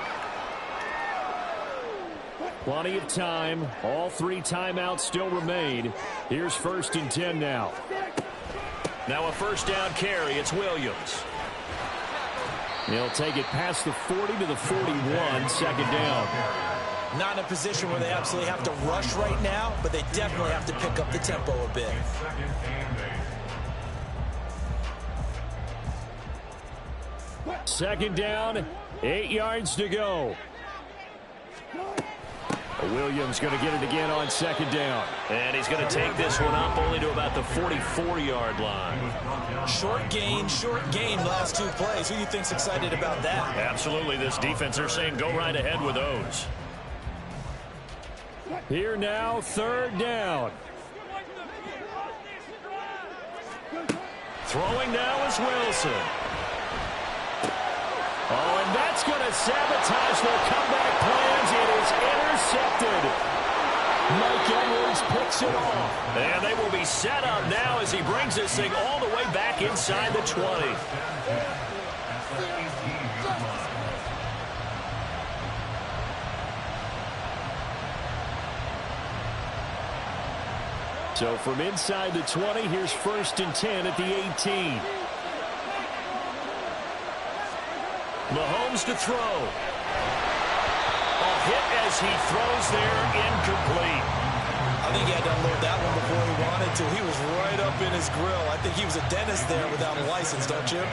Plenty of time. All 3 timeouts still remain. Here's 1st and 10 now. Now a first down carry. It's Williams. He'll take it past the 40 to the 41, second down. Not in a position where they absolutely have to rush right now, but they definitely have to pick up the tempo a bit. Second down, 8 yards to go. Williams going to get it again on second down. And he's going to take this one up only to about the 44-yard line. Short gain last 2 plays. Who do you think's excited about that? Absolutely. This defense, they're saying go right ahead with those. Here now, third down. Throwing now is Wilson. Oh, and that's going to sabotage their comeback plans. It is intercepted. Mike Edwards picks it off. And they will be set up now as he brings this thing all the way back inside the 20. So from inside the 20, here's 1st and 10 at the 18. Mahomes to throw. A hit as he throws there, incomplete. I think he had to unload that one before he wanted to. He was right up in his grill. I think he was a dentist there without a license, don't you?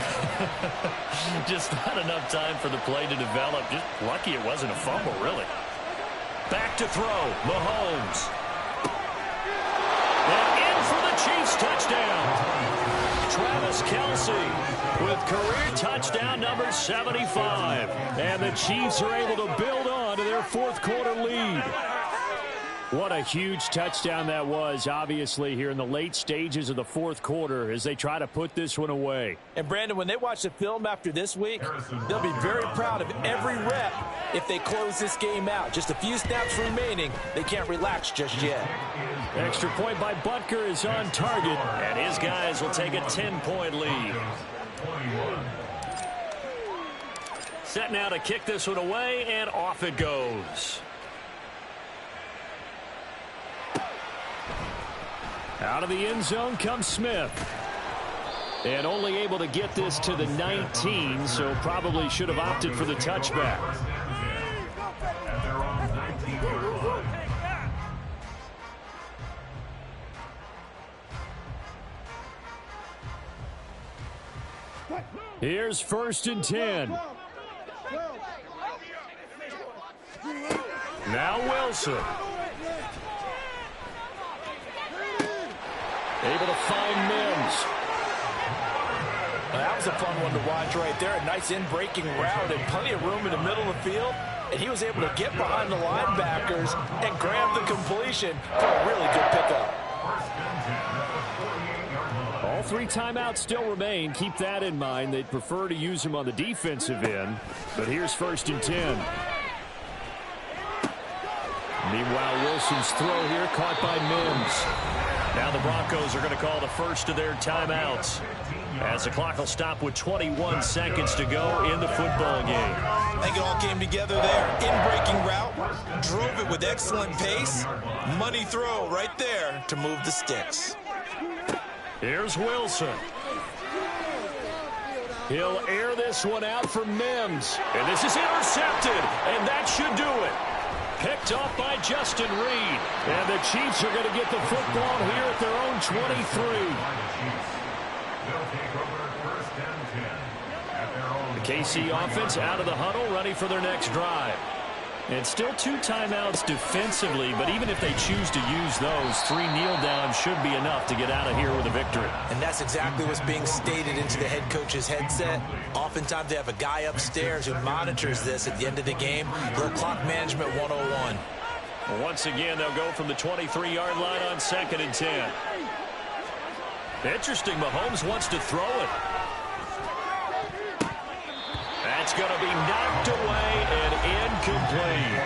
Just not enough time for the play to develop. Just lucky it wasn't a fumble, really. Back to throw. Mahomes. And in for the Chiefs touchdown. Travis Kelce with career touchdown number 75. And the Chiefs are able to build on to their 4th quarter lead. What a huge touchdown that was, obviously, here in the late stages of the 4th quarter as they try to put this one away. And, Brandon, when they watch the film after this week, they'll be very proud of every rep if they close this game out. Just a few snaps remaining. They can't relax just yet. Extra point by Butker is on target, and his guys will take a 10-point lead. Set now to kick this one away, and off it goes. Out of the end zone comes Smith. And only able to get this to the 19, so probably should have opted for the touchback. Here's 1st and 10. Now Wilson. Able to find Mims. Well, that was a fun one to watch right there. A nice in-breaking route and plenty of room in the middle of the field. And he was able to get behind the linebackers and grab the completion for a really good pickup. All 3 timeouts still remain. Keep that in mind. They'd prefer to use him on the defensive end. But here's 1st and 10. Meanwhile, Wilson's throw here caught by Mims. Now the Broncos are going to call the first of their timeouts, as the clock will stop with 21 seconds to go in the football game. I think it all came together there. In-breaking route, drove it with excellent pace. Money throw right there to move the sticks. Here's Wilson. He'll air this one out for Mims. And this is intercepted, and that should do it. Picked off by Justin Reed. And the Chiefs are going to get the football here at their own 23. The KC offense out of the huddle, ready for their next drive. And still 2 timeouts defensively, but even if they choose to use those, 3 kneel downs should be enough to get out of here with a victory. And that's exactly what's being stated into the head coach's headset. Oftentimes they have a guy upstairs who monitors this at the end of the game. Little clock management 101. Well, once again, they'll go from the 23-yard line on 2nd and 10. Interesting, Mahomes wants to throw it. That's going to be knocked away and incomplete.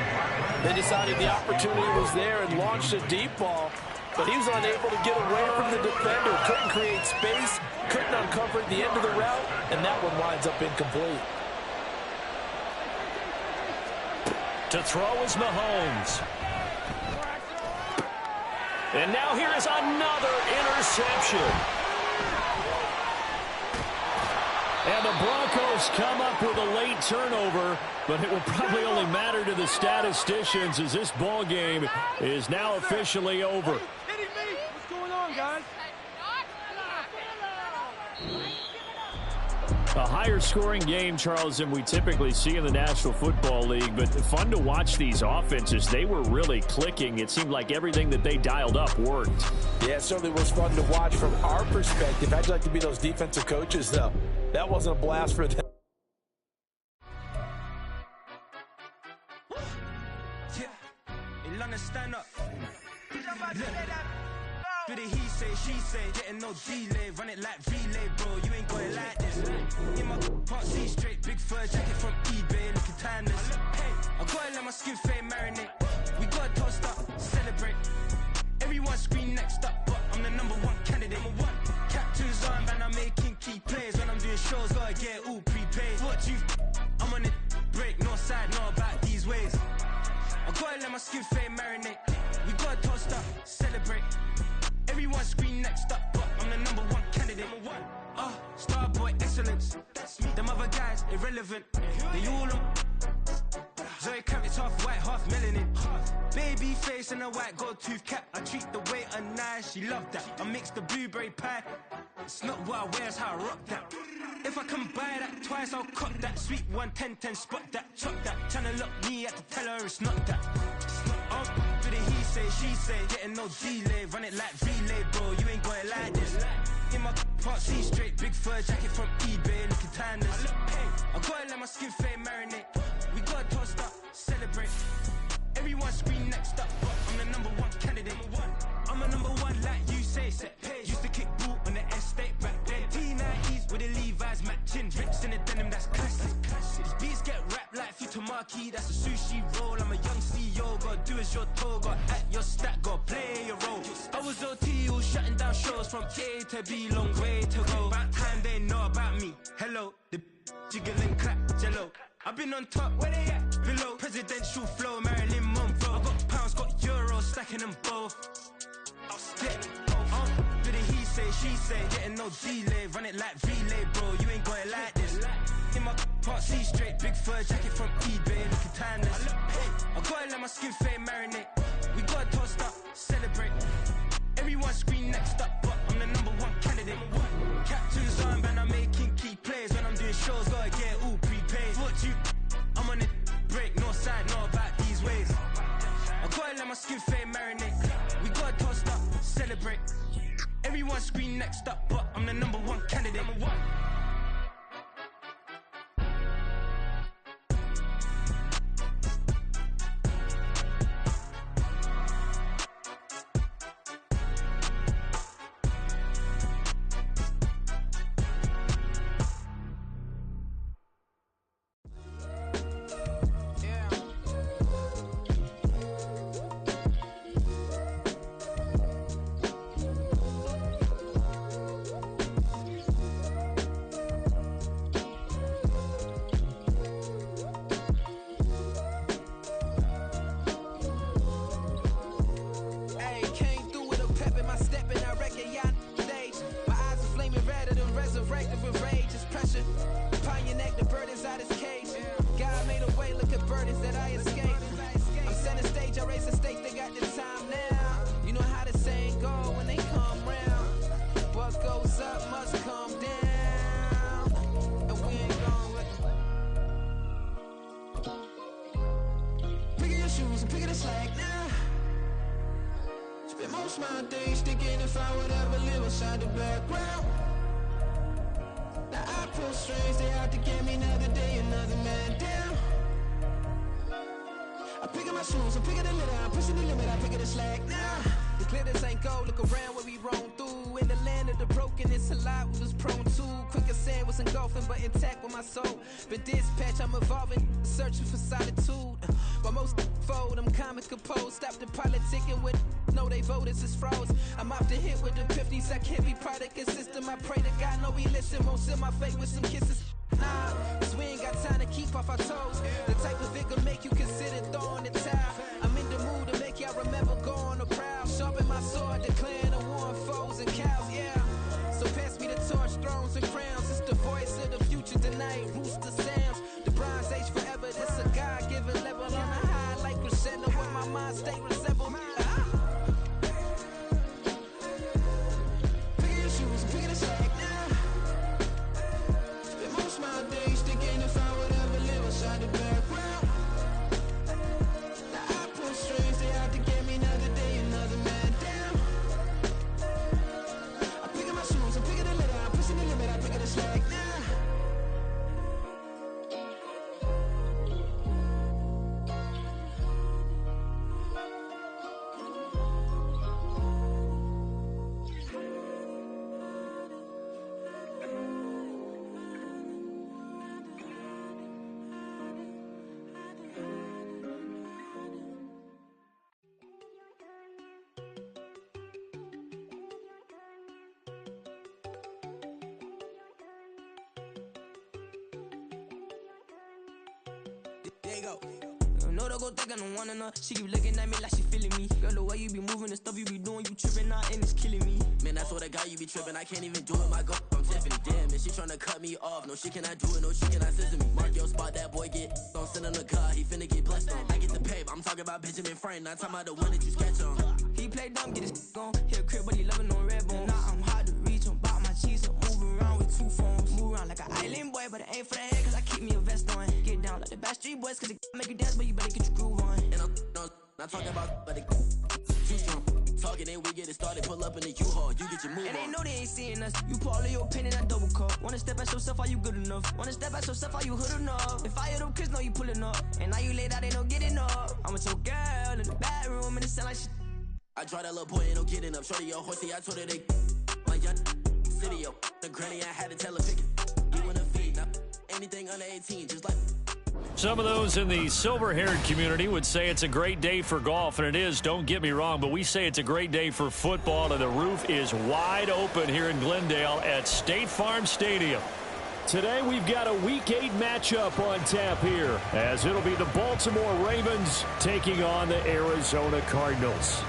They decided the opportunity was there and launched a deep ball, but he was unable to get away from the defender. Couldn't create space, couldn't uncover the end of the route, and that one winds up incomplete. To throw is Mahomes. And now here is another interception. And the Broncos come up with a late turnover, but it will probably only matter to the statisticians as this ball game is now officially over. What's going on, guys? A higher scoring game, Charles, than we typically see in the National Football League, but fun to watch these offenses. They were really clicking. It seemed like everything that they dialed up worked. Yeah, it certainly was fun to watch from our perspective. I'd like to be those defensive coaches, though. That wasn't a blast for them. Stand up. Do the he say, she say, getting no delay, run it like relay, bro. You ain't got it like this. In my can't see straight, big fur jacket from eBay, looking timeless. Hey, I gotta let my skin fade marinate. We gotta toast up, celebrate. Everyone scream next up, but I'm the #1 candidate. Captain's on, man, I'm making key plays. When I'm doing shows, gotta get all prepaid. What you? I'm on it, break, no side, know about these ways. I gotta let my skin fade marinate. We gotta toast up, celebrate. Everyone scream next up, but I'm the #1 candidate. Starboy excellence. That's me. Them other guys irrelevant. They all on. Zoe Kravitz half white, half melanin. Baby face and a white gold tooth cap. I treat the waiter nice, she love that. I mix the blueberry pie. It's not what I wear, it's how I rock that. If I can buy that twice, I'll cut that. Sweet 110, spot that, chop that. Tryna look me at the teller, it's not that. Do the he say, she say, getting no delay. Run it like relay, bro, you ain't got it like this. In my can't see straight, big fur jacket from eBay, looking timeless. I gotta let my skin fade marinate. We gotta toast up, celebrate. Everyone scream next up, but I'm the #1 candidate. I'm a #1 like you say, set page. Used to kick boot on the estate back then. T90s with the Levi's matching. Rips in the denim, that's classic. These beats get wrapped like Futamaki, that's a sushi roll. I'm a young CEO, gotta do as you're told. Gotta act your stat, gotta play your role. I was OT, all shutting down shows from A to B, long way to go. About time they know about me. Hello, the jiggle and clap, jello. I've been on top, where they at? Below, presidential flow, Marilyn Monroe. I got pounds, got euros, stacking them both. I'll split. she say, getting no delay, run it like relay, bro, you ain't got it like this. In my part C straight, big fur jacket from eBay, looking timeless. I gotta let my skin fade marinate. We gotta toast up, celebrate. Everyone scream next up, but I'm the #1 candidate. Captain's armband, I'm making key plays. When I'm doing shows, gotta get all prepaid. What you? I'm on it, break, no side, no about these ways. I gotta let my skin fade marinate. We gotta toast up, celebrate. Everyone scream next up, but I'm the #1 candidate. Been dispatched, I'm evolving, searching for solitude. While most fold, I'm comic composed. Stop the politicking with no, they voters is frauds. I'm off the hit with the 50s, I can't be product and system. I pray to God, no, he listen, won't seal my fate with some kisses. Nah, cause we ain't got time to keep off our toes. The type of vigor make you consider throwing the towel. I'm in the mood to make y'all remember going to proud. Sharpen my sword, declaring the war on foes and cows, yeah. So pass me the torch, thrones and crowns. It's the voice of the future tonight, rooster sounds. The Bronze Age forever, this a God-given level. On a high like crescendo, where my mind state resemble. Pick your shoes, pick the slack now. Spend most of my days thinking if I would ever live inside the background. Now I pull strings, they out to get me another day, another man down. I'm picking my shoes, I'm picking the litter, I'm pushing the limit, I'm picking the slack now. There you go. No, don't go think I don't wanna know. She keep looking at me like she feeling me. Girl, the way you be moving and stuff you be doing, you tripping out and it's killing me. Man, that's what I got, you be tripping. I can't even do it, my girl. I'm Tiffany, damn, and she tryna cut me off. No, she cannot do it, no, she cannot scissor me. Mark your spot, that boy get don't send him the car, he finna get blessed on. I get the pay, but I'm talking about Benjamin Franklin, not talking about the one that you sketch on. He play dumb, get his on. Hit a crib, but he loving on red bone. Nah, I'm hard to reach, I'm bout my cheese, I'm moving around with two phones. Move around like an island boy, but it ain't for the head, cause I keep me a vest on. Get down like the Backstreet Boys, cause it make you dance, but you better get your groove on. And I'm not talking about, but it too strong. Talking, then we get it started, pull up in the U-Haul, you get your move on. And they know they ain't seeing us, you pull all of your pen in that double cup. Wanna step at yourself, are you good enough? Wanna step at yourself, are you hood enough? If I hear them kids, know you pulling up. And now you laid out, they don't get enough. I'm with your girl in the bedroom, and it sound like shit. I draw that little boy, ain't no getting up. Shorty your horsey, I told her they my young city, yo. The granny, I had to tell her pick it. You wanna feed, now anything under 18, just like. Some of those in the silver-haired community would say it's a great day for golf, and it is, don't get me wrong, but we say it's a great day for football, and the roof is wide open here in Glendale at State Farm Stadium. Today we've got a Week 8 matchup on tap here, as it'll be the Baltimore Ravens taking on the Arizona Cardinals.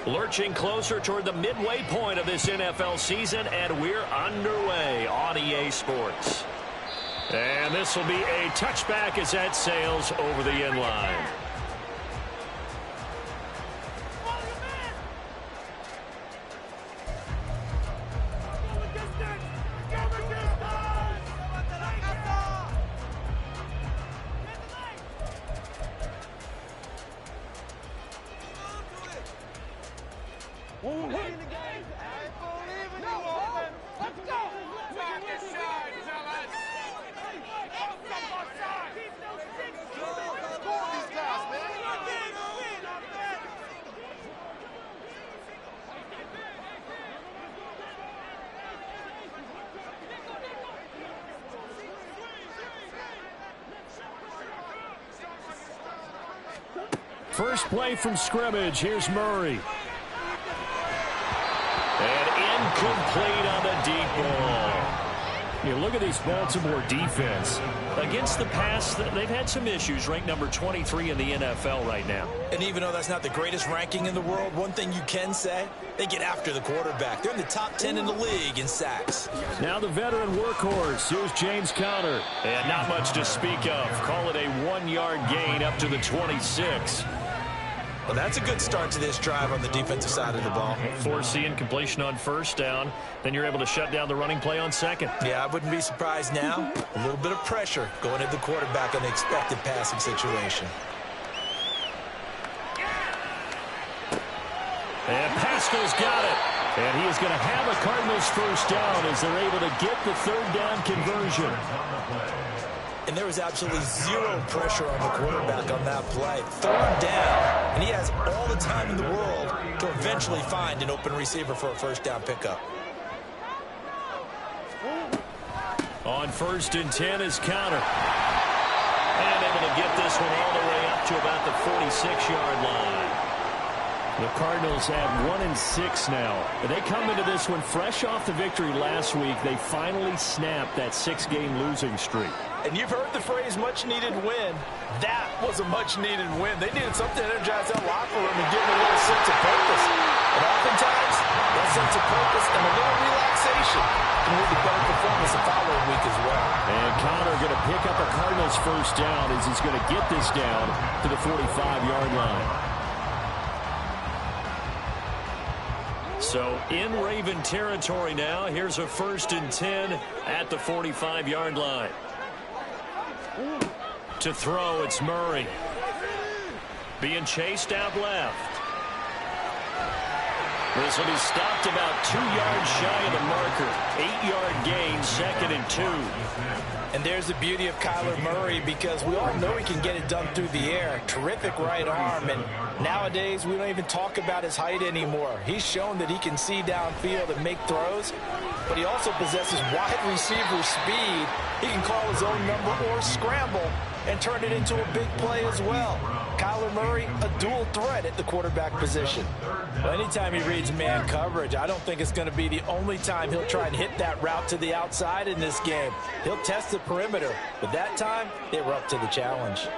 Lurching closer toward the midway point of this NFL season, and we're underway on EA Sports. And this will be a touchback as that sails over the end line. First play from scrimmage. Here's Murray. And incomplete on the deep ball. You look at these Baltimore defense. Against the pass, they've had some issues. Ranked number 23 in the NFL right now. And even though that's not the greatest ranking in the world, one thing you can say, they get after the quarterback. They're in the top 10 in the league in sacks. Now the veteran workhorse. Here's James Conner. And not much to speak of. Call it a 1-yard gain up to the 26. Well, that's a good start to this drive on the defensive side of the ball. Force the incompletion on first down. Then you're able to shut down the running play on second. Yeah, I wouldn't be surprised now. A little bit of pressure going at the quarterback on the expected passing situation. And Pascal's got it. And he is going to have a Cardinals first down as they're able to get the third down conversion. And there was absolutely zero pressure on the quarterback on that play. Third down, and he has all the time in the world to eventually find an open receiver for a first down pickup. On 1st and 10 is Conner. And able to get this one all the way up to about the 46-yard line. The Cardinals have 1-6 now. They come into this one fresh off the victory last week. They finally snapped that 6-game losing streak. And you've heard the phrase much-needed win. That was a much-needed win. They needed something to energize that locker room and give them a little sense of purpose. And oftentimes, that sense of purpose and a little relaxation can lead to better performance the following week as well. And Conner going to pick up a Cardinals first down as he's going to get this down to the 45-yard line. So in Raven territory now. Here's a 1st and 10 at the 45-yard line. To throw, it's Murray. Being chased out left. This will be stopped about 2 yards shy of the marker. 8-yard gain, 2nd and 2. And there's the beauty of Kyler Murray, because we all know he can get it done through the air. Terrific right arm, and nowadays we don't even talk about his height anymore. He's shown that he can see downfield and make throws, but he also possesses wide receiver speed. He can call his own number or scramble and turn it into a big play as well. Kyler Murray, a dual threat at the quarterback position. Well, anytime he reads man coverage, I don't think it's going to be the only time he'll try and hit that route to the outside in this game. He'll test the perimeter, but that time, they were up to the challenge.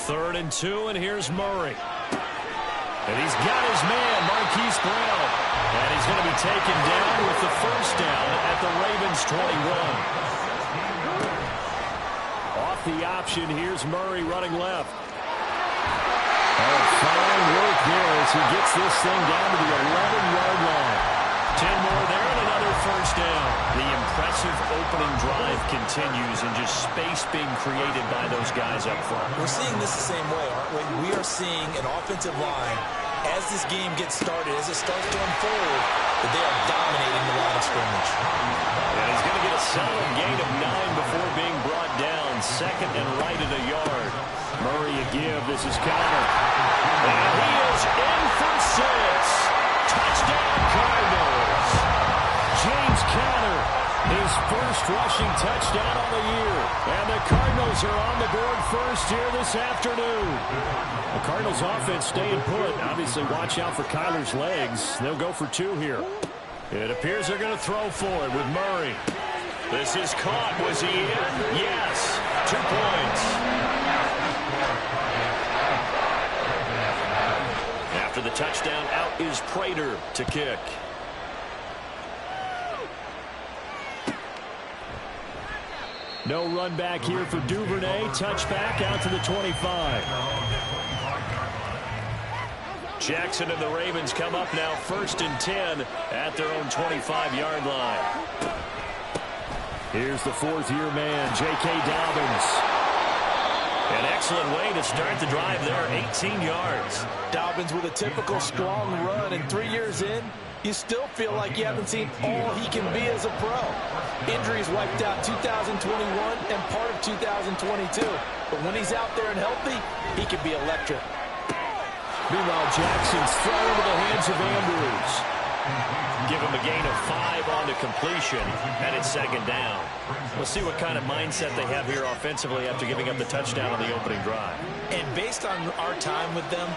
3rd and 2, and here's Murray. And he's got his man, Marquise Brown. And he's going to be taken down with the first down at the Ravens' 21. Off the option, here's Murray running left. Oh, fine work there as he gets this thing down to the 11-yard line. 10 more there and another first down. The impressive opening drive continues and just space being created by those guys up front. We're seeing this the same way, aren't we? We are seeing an offensive line, as this game gets started, as it starts to unfold, that they are dominating the line of scrimmage. And he's going to get a solid gain of 9 before being brought down. 2nd and right at a yard. Murray a give. This is Conner. And he is in for 6. Touchdown Cardinals. James Conner, his first rushing touchdown on the year. And the Cardinals are on the board first here this afternoon. The Cardinals offense staying put. Obviously watch out for Kyler's legs. They'll go for 2 here. It appears they're going to throw for it with Murray. This is caught. Was he in? Yes. 2 points. After the touchdown, out is Prater to kick. No run back here for Duvernay. Touchback out to the 25. Jackson and the Ravens come up now 1st and 10 at their own 25-yard line. Here's the 4th-year man, J.K. Dobbins. An excellent way to start the drive there, 18 yards. Dobbins with a typical strong run, and 3 years in, you still feel like you haven't seen all he can be as a pro. Injuries wiped out 2021 and part of 2022. But when he's out there and healthy, he can be electric. Meanwhile, Jackson's thrown into the hands of Andrews. Give him a gain of 5 on the completion, and it's 2nd down. We'll see what kind of mindset they have here offensively after giving up the touchdown on the opening drive. And based on our time with them,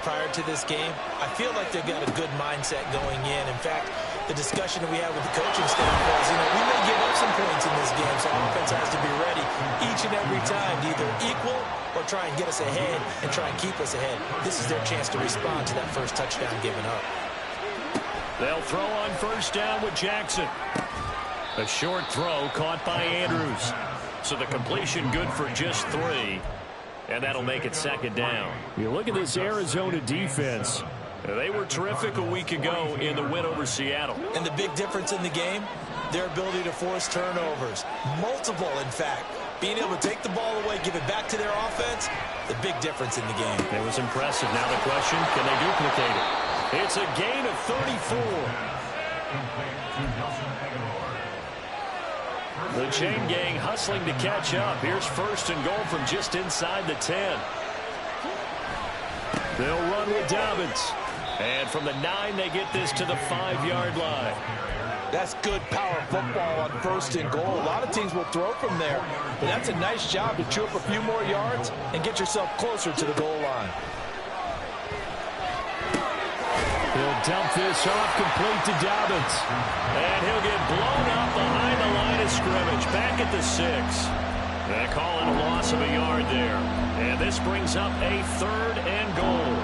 prior to this game, I feel like they've got a good mindset going in. In fact, the discussion that we had with the coaching staff was, we may give up some points in this game, so offense has to be ready each and every time to either equal or try and get us ahead and try and keep us ahead. This is their chance to respond to that first touchdown given up. They'll throw on 1st down with Jackson. A short throw caught by Andrews. So the completion good for just 3. And that'll make it 2nd down. You look at this Arizona defense. They were terrific a week ago in the win over Seattle. And the big difference in the game, their ability to force turnovers. Multiple, in fact. Being able to take the ball away, give it back to their offense, the big difference in the game. It was impressive. Now the question, can they duplicate it? It's a gain of 34. The chain gang hustling to catch up. Here's 1st and goal from just inside the 10. They'll run with Dobbins. And from the 9, they get this to the 5-yard line. That's good power football on 1st and goal. A lot of teams will throw from there. But that's a nice job to chew up a few more yards and get yourself closer to the goal line. He'll dump this off complete to Dobbins. And he'll get blown up behind the line of scrimmage. Back at the 6. They call it a loss of a yard there. And this brings up a 3rd and goal.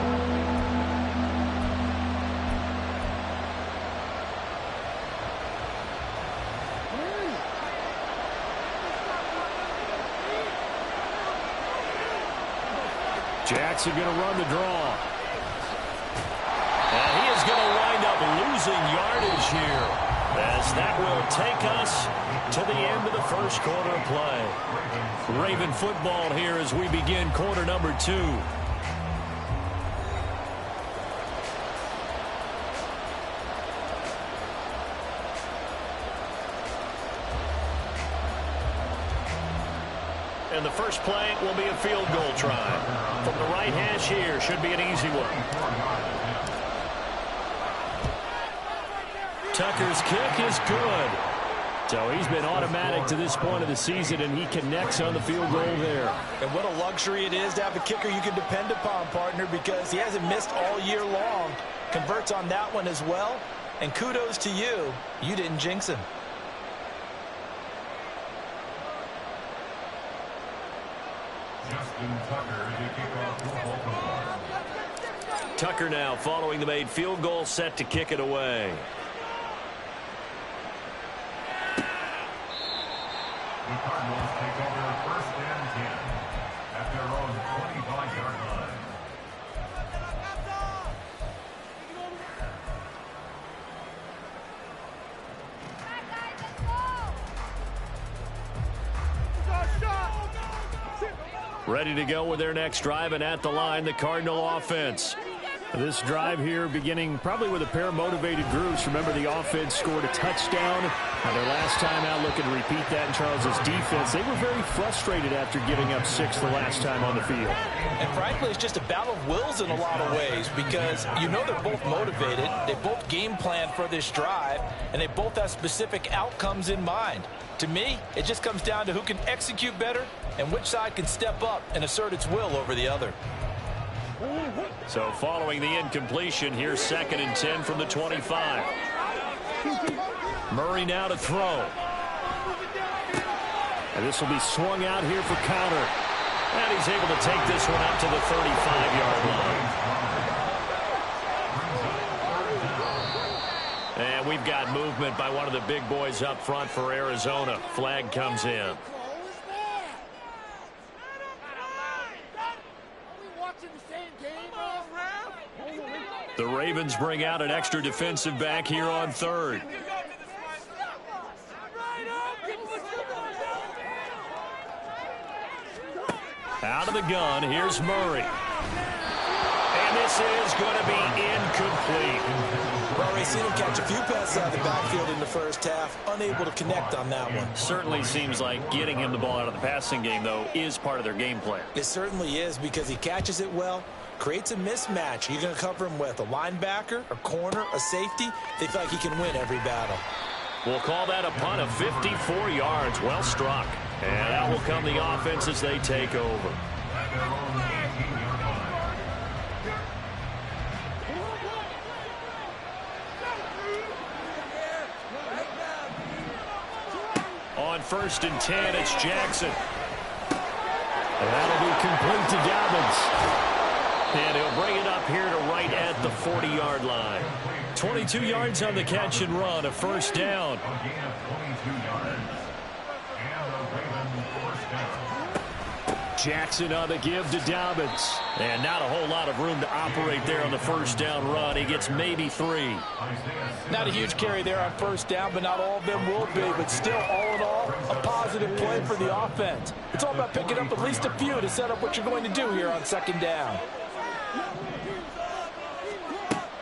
Jackson going to run the draw. And he is going to wind up losing yardage here, as that will take us to the end of the 1st quarter of play. Raven football here as we begin quarter number 2. And the first play will be a field goal try. From the right hash here, should be an easy one. Tucker's kick is good. So he's been automatic to this point of the season, and he connects on the field goal there. And what a luxury it is to have a kicker you can depend upon, partner, because he hasn't missed all year long. Converts on that one as well. And kudos to you. You didn't jinx him. Tucker now following the made field goal, set to kick it away. The Cardinals take over 1st and 10 at their own 25-yard line. Ready to go with their next drive, and at the line, the Cardinal offense. This drive here beginning probably with a pair of motivated groups. Remember, the offense scored a touchdown. Their last time out, looking to repeat that in Charles's defense. They were very frustrated after giving up 6 the last time on the field. And frankly, it's just a battle of wills in a lot of ways, because they're both motivated. They both game plan for this drive, and they both have specific outcomes in mind. To me, it just comes down to who can execute better and which side can step up and assert its will over the other. So following the incompletion, here's 2nd and 10 from the 25. Murray now to throw. And this will be swung out here for counter. And he's able to take this one up to the 35-yard line. And we've got movement by one of the big boys up front for Arizona. Flag comes in. The Ravens bring out an extra defensive back here on third. Out of the gun, here's Murray. And this is going to be incomplete. Well, we've seen him catch a few passes out of the backfield in the first half, unable to connect on that one. Certainly seems like getting him the ball out of the passing game, though, is part of their game plan. It certainly is, because he catches it well, creates a mismatch. You're going to cover him with a linebacker, a corner, a safety. They feel like he can win every battle. We'll call that a punt of 54 yards. Well struck. And out will come the offense as they take over. On 1st and 10, it's Jackson. And that'll be complete to Dobbins. And he'll bring it up here to right at the 40-yard line. 22 yards on the catch and run, a first down. Jackson on the give to Dobbins. And not a whole lot of room to operate there on the first down run. He gets maybe 3. Not a huge carry there on first down, but not all of them will be. But still, all in all, a positive play for the offense. It's all about picking up at least a few to set up what you're going to do here on second down.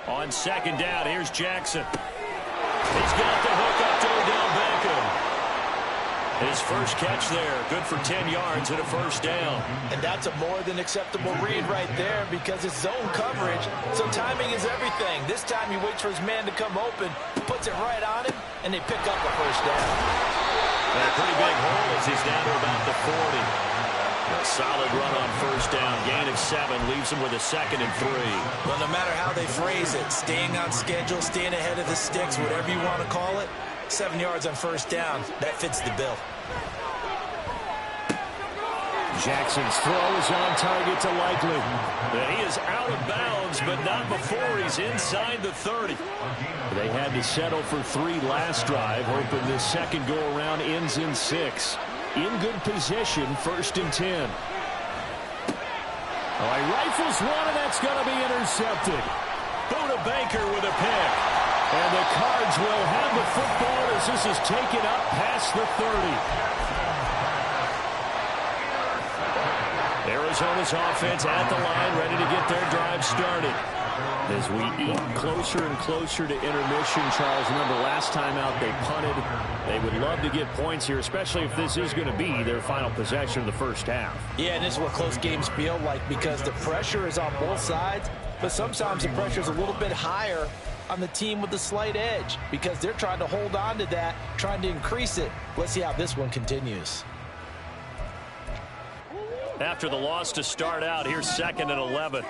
On second down, here's Jackson. He's got the hook up to Odell Beckham. His first catch there, good for 10 yards and a first down. And that's a more than acceptable read right there, because it's zone coverage, so timing is everything. This time he waits for his man to come open, puts it right on him, and they pick up a first down. And a pretty big hole as he's down to about the 40. A solid run on first down. Gain of 7 leaves him with a 2nd and 3. Well, no matter how they phrase it, staying on schedule, staying ahead of the sticks, whatever you want to call it, 7 yards on first down, that fits the bill. Jackson's throw is on target to Likely. And he is out of bounds, but not before he's inside the 30. They had to settle for 3 last drive, hoping this second go-around ends in 6. In good position, 1st and 10. Oh, he rifles one, and that's going to be intercepted. Buda Baker with a pick. And the Cards will have the football as this is taken up past the 30. Arizona's offense at the line, ready to get their drive started. As we eat closer and closer to intermission, Charles, remember last time out they punted. They would love to get points here, especially if this is going to be their final possession of the first half. Yeah, and this is what close games feel like, because the pressure is on both sides, but sometimes the pressure is a little bit higher on the team with the slight edge, because they're trying to hold on to that, trying to increase it. Let's see how this one continues. After the loss to start out, here's 2nd and 11.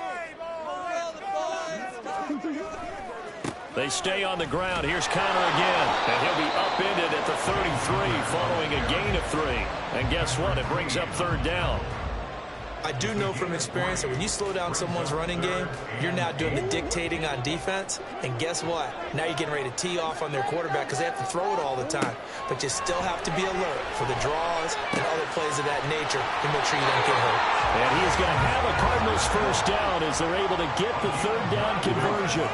They stay on the ground. Here's Connor again. And he'll be upended at the 33 following a gain of 3. And guess what? It brings up 3rd down. I do know from experience that when you slow down someone's running game, you're now doing the dictating on defense. And guess what? Now you're getting ready to tee off on their quarterback because they have to throw it all the time. But you still have to be alert for the draws and other plays of that nature to make sure you don't get hurt. And he is going to have a Cardinals first down as they're able to get the 3rd down conversion.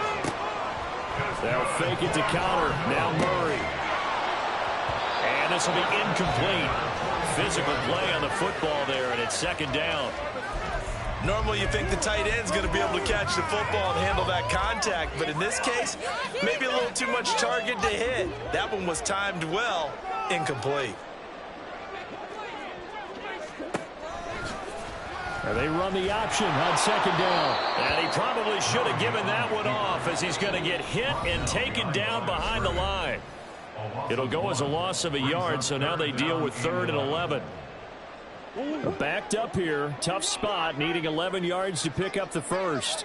They'll fake it to counter. Now Murray. And this will be incomplete. Physical play on the football there, and it's 2nd down. Normally you think the tight end's going to be able to catch the football and handle that contact, but in this case, maybe a little too much target to hit. That one was timed well, incomplete. And they run the option on 2nd down. And he probably should have given that one off as he's going to get hit and taken down behind the line. It'll go as a loss of a yard, so now they deal with 3rd and 11. Backed up here, tough spot, needing 11 yards to pick up the first.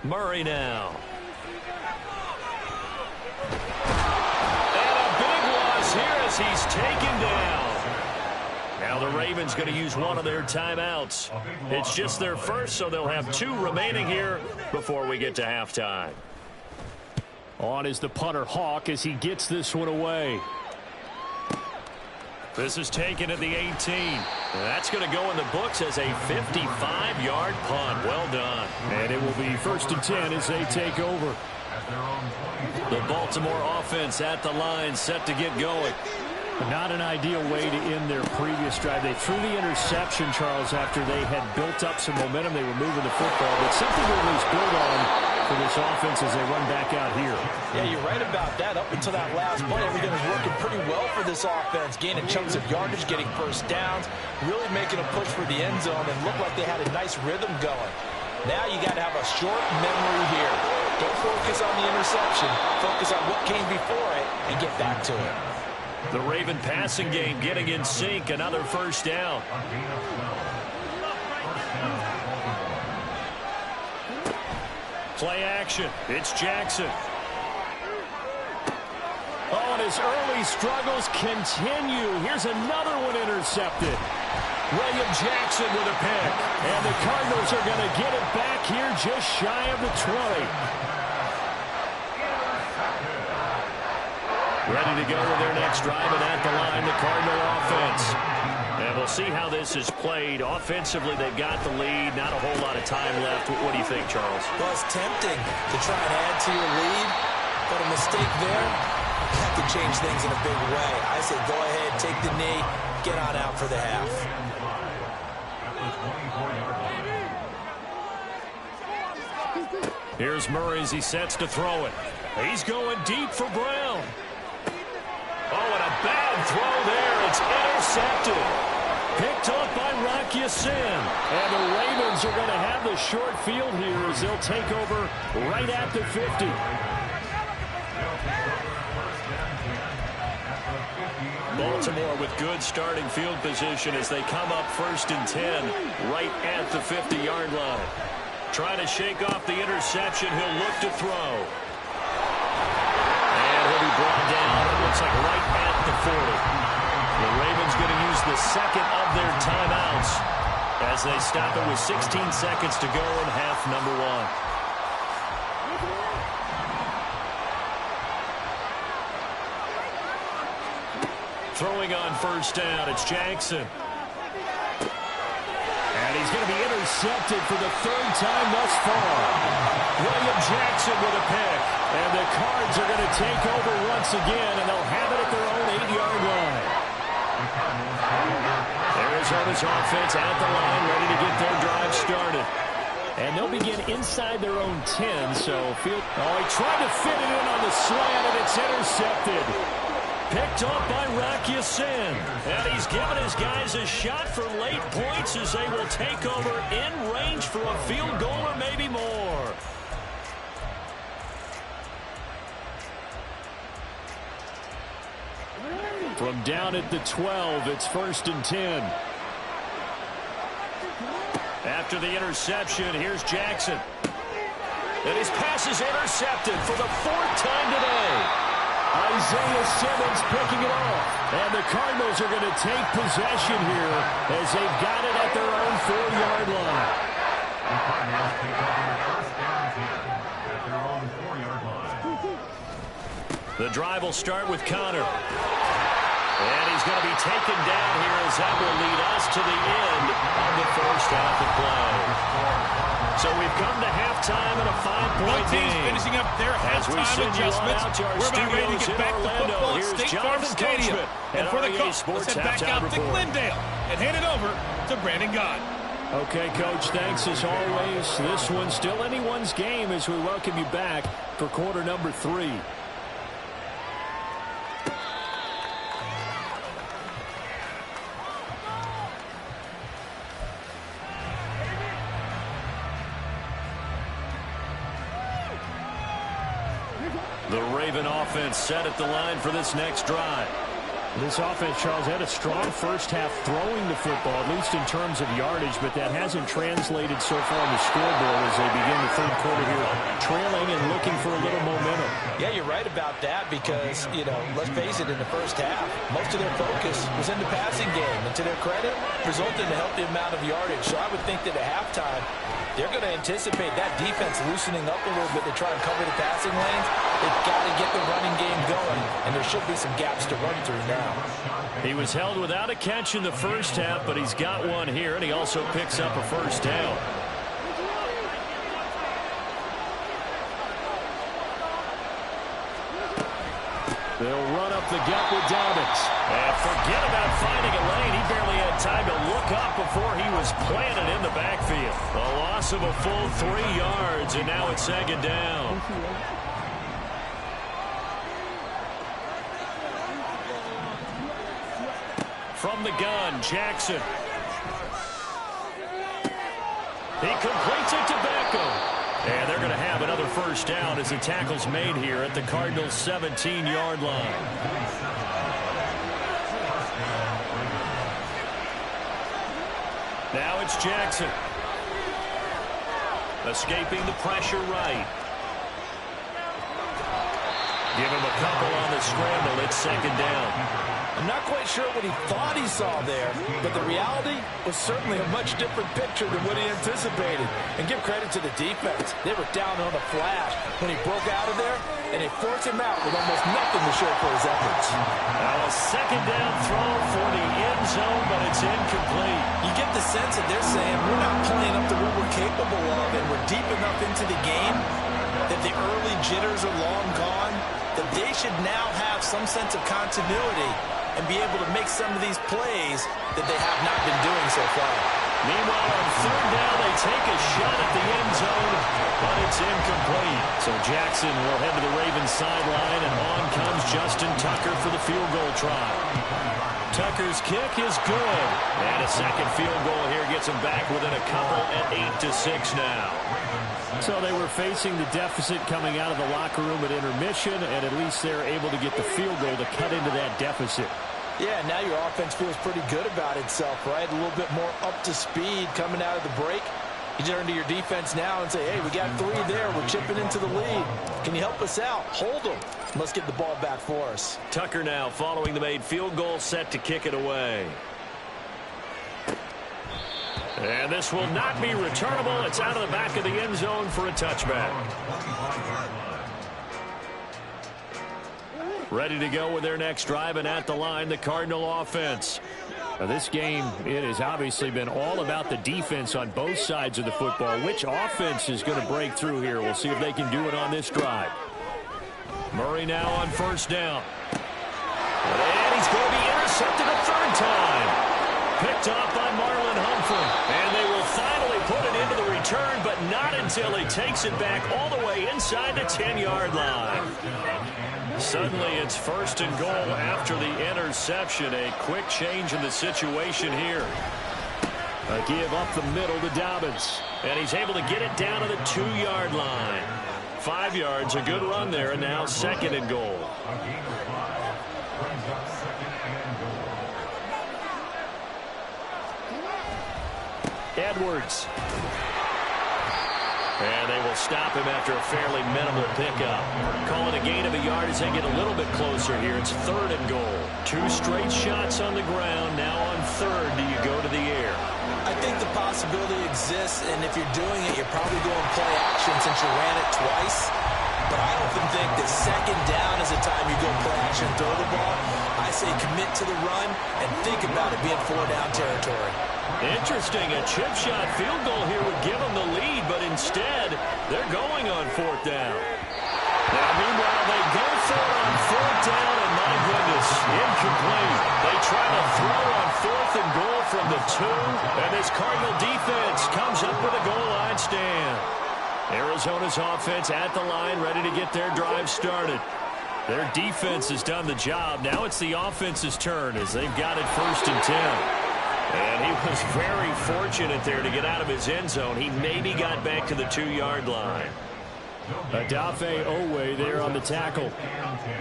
Murray now. And a big one here as he's taken down. Now the Ravens going to use one of their timeouts. It's just their first, so they'll have 2 remaining here before we get to halftime. On is the punter Hawk as he gets this one away. This is taken at the 18. That's going to go in the books as a 55-yard punt. Well done. And it will be 1st and 10 as they take over. The Baltimore offense at the line, set to get going. Not an ideal way to end their previous drive. They threw the interception, Charles, after they had built up some momentum. They were moving the football, but something to at least build on for this offense as they run back out here. Yeah, you're right about that. Up until that last play, everything was working pretty well for this offense. Gaining chunks of yardage, getting first downs, really making a push for the end zone, and looked like they had a nice rhythm going. Now you got to have a short memory here. Don't focus on the interception. Focus on what came before it and get back to it. The Raven passing game getting in sync. Another first down. Play action. It's Jackson. Oh, and his early struggles continue. Here's another one intercepted. William Jackson with a pick. And the Cardinals are going to get it back here just shy of the 20. Ready to go with their next drive, and at the line, the Cardinal offense. And we'll see how this is played. Offensively, they've got the lead. Not a whole lot of time left. What do you think, Charles? Well, it's tempting to try and add to your lead, but a mistake there, that could change things in a big way. I say go ahead, take the knee, get on out for the half. Here's Murray as he sets to throw it. He's going deep for Brown. Oh, and a bad throw there. It's intercepted. Picked up by Rock Ya-Sin. And the Ravens are going to have the short field here as they'll take over right at the 50. Baltimore with good starting field position as they come up 1st and 10 right at the 50-yard line. Trying to shake off the interception. He'll look to throw. And he'll be brought down. It looks like right at the 40. The Ravens going to use the second of their timeouts as they stop it with 16 seconds to go in half number 1. Throwing on first down, it's Jackson. And he's going to be intercepted for the 3rd time thus far. William Jackson with a pick. And the Cards are going to take over once again, and they'll have it at their own 8-yard line. Arizona's offense at the line, ready to get their drive started. And they'll begin inside their own 10, so field... Oh, he tried to fit it in on the slant, and it's intercepted. Picked up by Rock Ya-Sin. And he's given his guys a shot for late points as they will take over in range for a field goal or maybe more. From down at the 12, it's 1st and 10. After the interception, here's Jackson. And his pass is intercepted for the 4th time today. Isaiah Simmons picking it off. And the Cardinals are going to take possession here as they've got it at their own 4-yard line. The Cardinals take over 1st and 10 at their own 4-yard line. The drive will start with Connor. And he's going to be taken down here as that will lead us to the end of the first half of play. So we've come to halftime in a 5-point game. Teams finishing up their halftime adjustments. We're about ready to get back to football at State Farm Stadium. And for the coach, let's head back out to Glendale and hand it over to Brandon Gott. Okay, Coach, thanks as always. This one's still anyone's game as we welcome you back for quarter number 3. The Raven offense set at the line for this next drive. This offense, Charles, had a strong first half throwing the football, at least in terms of yardage, but that hasn't translated so far on the scoreboard as they begin the 3rd quarter here, trailing and looking for a little momentum. Yeah, you're right about that because, let's face it, in the first half, most of their focus was in the passing game. And to their credit, resulted in a healthy amount of yardage. So I would think that at halftime, they're going to anticipate that defense loosening up a little bit to try and cover the passing lanes. They've got to get the running game going, and there should be some gaps to run through now. He was held without a catch in the first half, but he's got one here, and he also picks up a first down. They'll run up the gut with Dobbins. And forget about finding a lane. He barely had time to look up before he was planted in the backfield. A loss of a full 3 yards, and now it's second down. From the gun, Jackson. He completes it to Beckham. And they're going to have another first down as the tackle's made here at the Cardinals' 17-yard line. Now it's Jackson. Escaping the pressure right. Give him a couple on the scramble. It's second down. I'm not quite sure what he thought he saw there, but the reality was certainly a much different picture than what he anticipated. And give credit to the defense. They were down on the flash when he broke out of there, and they forced him out with almost nothing to show for his efforts. Now a second down throw for the end zone, but it's incomplete. You get the sense that they're saying we're not playing up to what we're capable of, and we're deep enough into the game that the early jitters are long gone, that they should now have some sense of continuity and be able to make some of these plays that they have not been doing so far. Meanwhile, on third down, they take a shot at the end zone, but it's incomplete. So Jackson will head to the Ravens sideline, and on comes Justin Tucker for the field goal try. Tucker's kick is good. And a second field goal here gets him back within a couple at 8-6 now. So they were facing the deficit coming out of the locker room at intermission, and at least they're able to get the field goal to cut into that deficit. Yeah, now your offense feels pretty good about itself, right? A little bit more up to speed coming out of the break. You turn to your defense now and say, hey, we got 3 there. We're chipping into the lead. Can you help us out? Hold them. Let's get the ball back for us. Tucker now following the made field goal, set to kick it away. And this will not be returnable. It's out of the back of the end zone for a touchback. Ready to go with their next drive, and at the line, the Cardinal offense. Now this game, it has obviously been all about the defense on both sides of the football. Which offense is going to break through here? We'll see if they can do it on this drive. Murray now on first down. And he's going to be intercepted a third time. Picked off by Marlon Humphrey. And they will finally put it into the return, but not until he takes it back all the way inside the 10-yard line. Suddenly it's first and goal after the interception. A quick change in the situation here. A give up the middle to Dobbins. And he's able to get it down to the 2-yard line. 5 yards, a good run there, and now second and goal. Edwards. And they will stop him after a fairly minimal pickup. Call it a gain of a yard as they get a little bit closer here. It's third and goal. 2 straight shots on the ground. Now on third, do you go to the air? I think the possibility exists, and if you're doing it, you're probably going play action since you ran it twice. But I often think that second down is the time you go play action, throw the ball. I say commit to the run and think about it being 4-down territory. Interesting. A chip shot field goal here would give them the lead, but instead, they're going on 4th down. Now, meanwhile, they go for it on 4th down, and my goodness, incomplete. They try to throw on 4th and goal from the 2, and this Cardinal defense comes up with a goal line stand. Arizona's offense at the line, ready to get their drive started. Their defense has done the job. Now it's the offense's turn as they've got it 1st and 10. And he was very fortunate there to get out of his end zone. He maybe got back to the 2-yard line. Adafe Owe there on the tackle.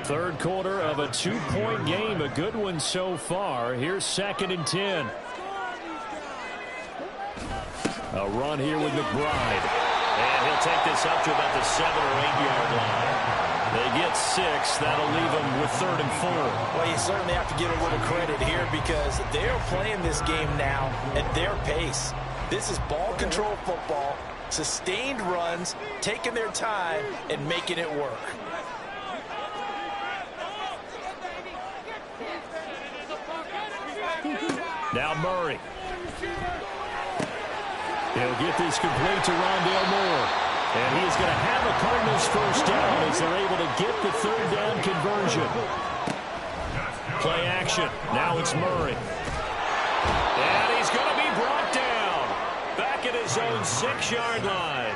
Third quarter of a 2-point game. A good one so far. Here's 2nd and 10. A run here with McBride. And he'll take this up to about the 7- or 8-yard line. They get at 6. That'll leave them with 3rd and 4. Well, you certainly have to give a little credit here because they're playing this game now at their pace. This is ball control football, sustained runs, taking their time, and making it work. Now Murray. He'll get this complete to Rondale Moore. And he's going to have a Cardinals first down as they're able to get the 3rd down conversion. Play action. Now it's Murray. And he's going to be brought down. Back at his own 6-yard line.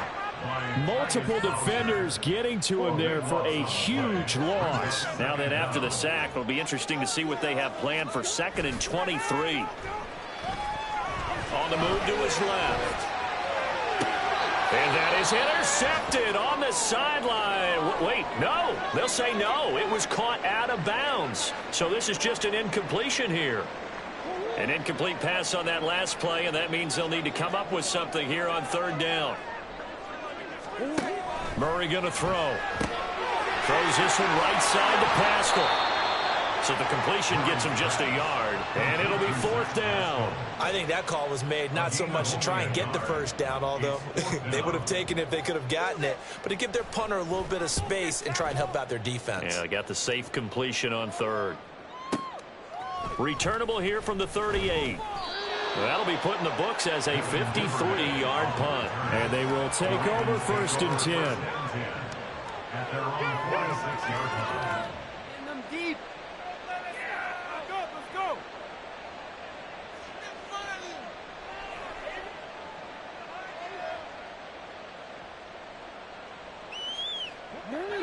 Multiple defenders getting to him there for a huge loss. Now then after the sack, it'll be interesting to see what they have planned for 2nd and 23. On the move to his left. And that is intercepted on the sideline. Wait, no. They'll say no. It was caught out of bounds. So this is just an incompletion here. An incomplete pass on that last play, and that means they'll need to come up with something here on 3rd down. Murray going to throw. Throws this one right side to Pascal. So the completion gets him just a yard, and it'll be 4th down. I think that call was made not so much to try and get the first down, although they would have taken it if they could have gotten it, but to give their punter a little bit of space and try and help out their defense. Yeah, got the safe completion on 3rd. Returnable here from the 38. That'll be put in the books as a 53-yard punt. And they will take over 1st and 10. At their own 46-yard line. Getting them deep. Let's go.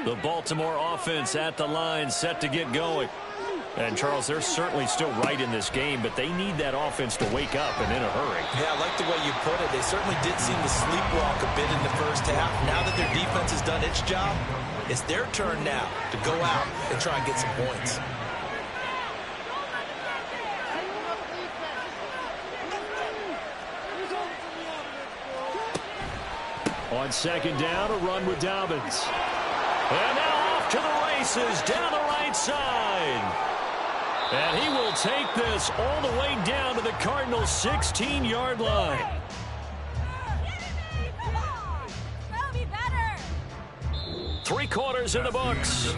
The Baltimore offense at the line, set to get going. And, Charles, they're certainly still right in this game, but they need that offense to wake up and in a hurry. Yeah, I like the way you put it. They certainly did seem to sleepwalk a bit in the first half. Now that their defense has done its job, it's their turn now to go out and try and get some points. On 2nd down, a run with Dobbins. And now off to the races down the right side. And he will take this all the way down to the Cardinals' 16-yard line. Three quarters in the books.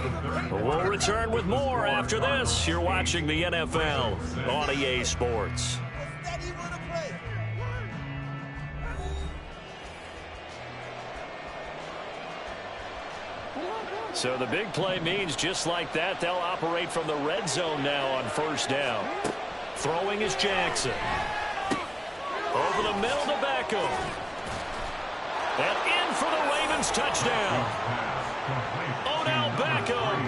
We'll return with more after this. You're watching the NFL on EA Sports. So the big play means just like that, they'll operate from the red zone now on 1st down. Throwing is Jackson. Over the middle to Beckham. And in for the Ravens touchdown. Odell Beckham,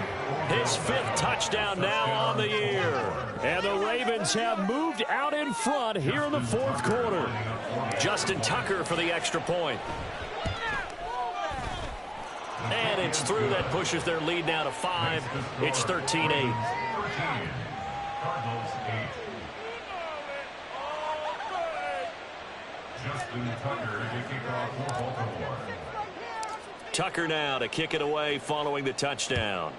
his 5th touchdown now on the year. And the Ravens have moved out in front here in the 4th quarter. Justin Tucker for the extra point. And it's through. That pushes their lead now to 5. It's 13-8. Cardinals 8. Justin Tucker to kick off for Baltimore. Tucker now to kick it away following the touchdown.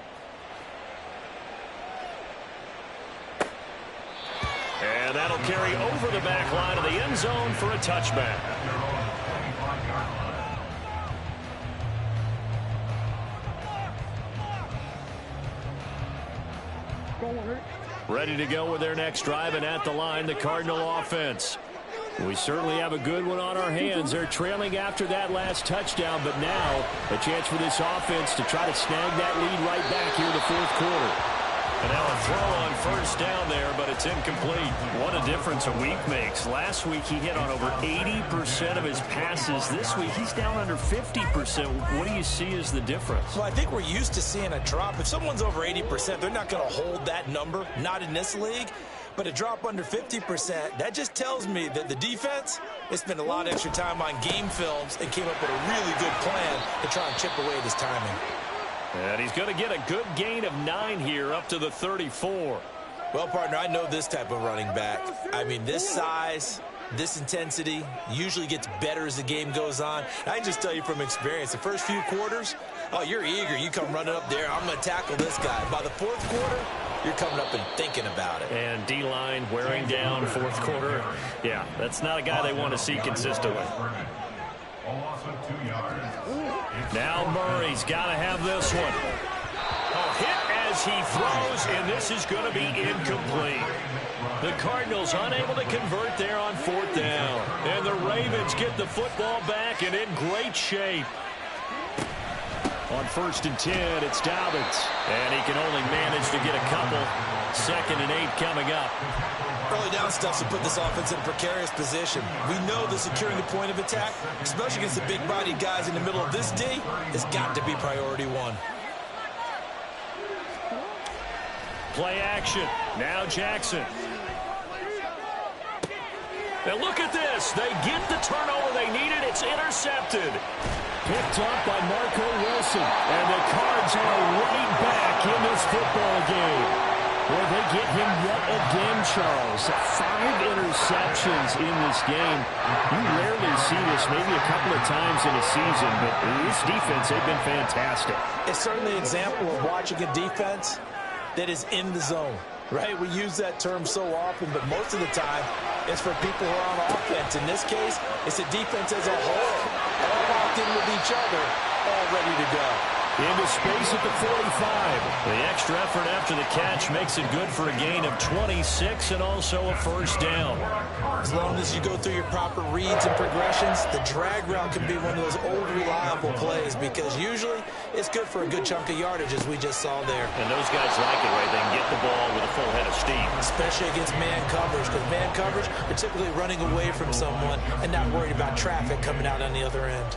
And that'll carry over the back line of the end zone for a touchback. Ready to go with their next drive, and at the line, the Cardinal offense. We certainly have a good one on our hands. They're trailing after that last touchdown, but now a chance for this offense to try to snag that lead right back here in the 4th quarter. And now a throw on 1st down there, but it's incomplete. What a difference a week makes. Last week he hit on over 80% of his passes. This week he's down under 50%. What do you see as the difference? Well, I think we're used to seeing a drop. If someone's over 80%, they're not going to hold that number, not in this league. But a drop under 50%, that just tells me that the defense has spent a lot of extra time on game films and came up with a really good plan to try and chip away at his timing. And he's going to get a good gain of 9 here up to the 34. Well, partner, I know this type of running back. I mean, this size, this intensity usually gets better as the game goes on. I can just tell you from experience, the first few quarters, oh, you're eager. You come running up there, I'm going to tackle this guy. By the fourth quarter, you're coming up and thinking about it. And D-line wearing down fourth quarter. Yeah, that's not a guy they want to see consistently. Now Murray's got to have this one. A hit as he throws, and this is going to be incomplete. The Cardinals unable to convert there on fourth down. And the Ravens get the football back and in great shape. On 1st and 10, it's Dobbins. And he can only manage to get a couple. 2nd and 8 coming up. Early down stuff to put this offense in a precarious position. We know the securing the point of attack, especially against the big-bodied guys in the middle of this D, has got to be priority one. Play action. Now Jackson. Now look at this. They get the turnover they needed. It's intercepted. Picked up by Marco Wilson. And the Cards are right back in this football game. Well, they get him yet again, Charles. 5 interceptions in this game. You rarely see this, maybe a couple of times in a season, but this defense, they've been fantastic. It's certainly an example of watching a defense that is in the zone, right? We use that term so often, but most of the time, it's for people who are on offense. In this case, it's a defense as a whole, all locked in with each other, all ready to go. Into space at the 45. The extra effort after the catch makes it good for a gain of 26 and also a first down. As long as you go through your proper reads and progressions, the drag route can be one of those old reliable plays because usually it's good for a good chunk of yardage as we just saw there. And those guys like it, right? They can get the ball with a full head of steam. Especially against man coverage, because man coverage, you're typically running away from someone and not worried about traffic coming out on the other end.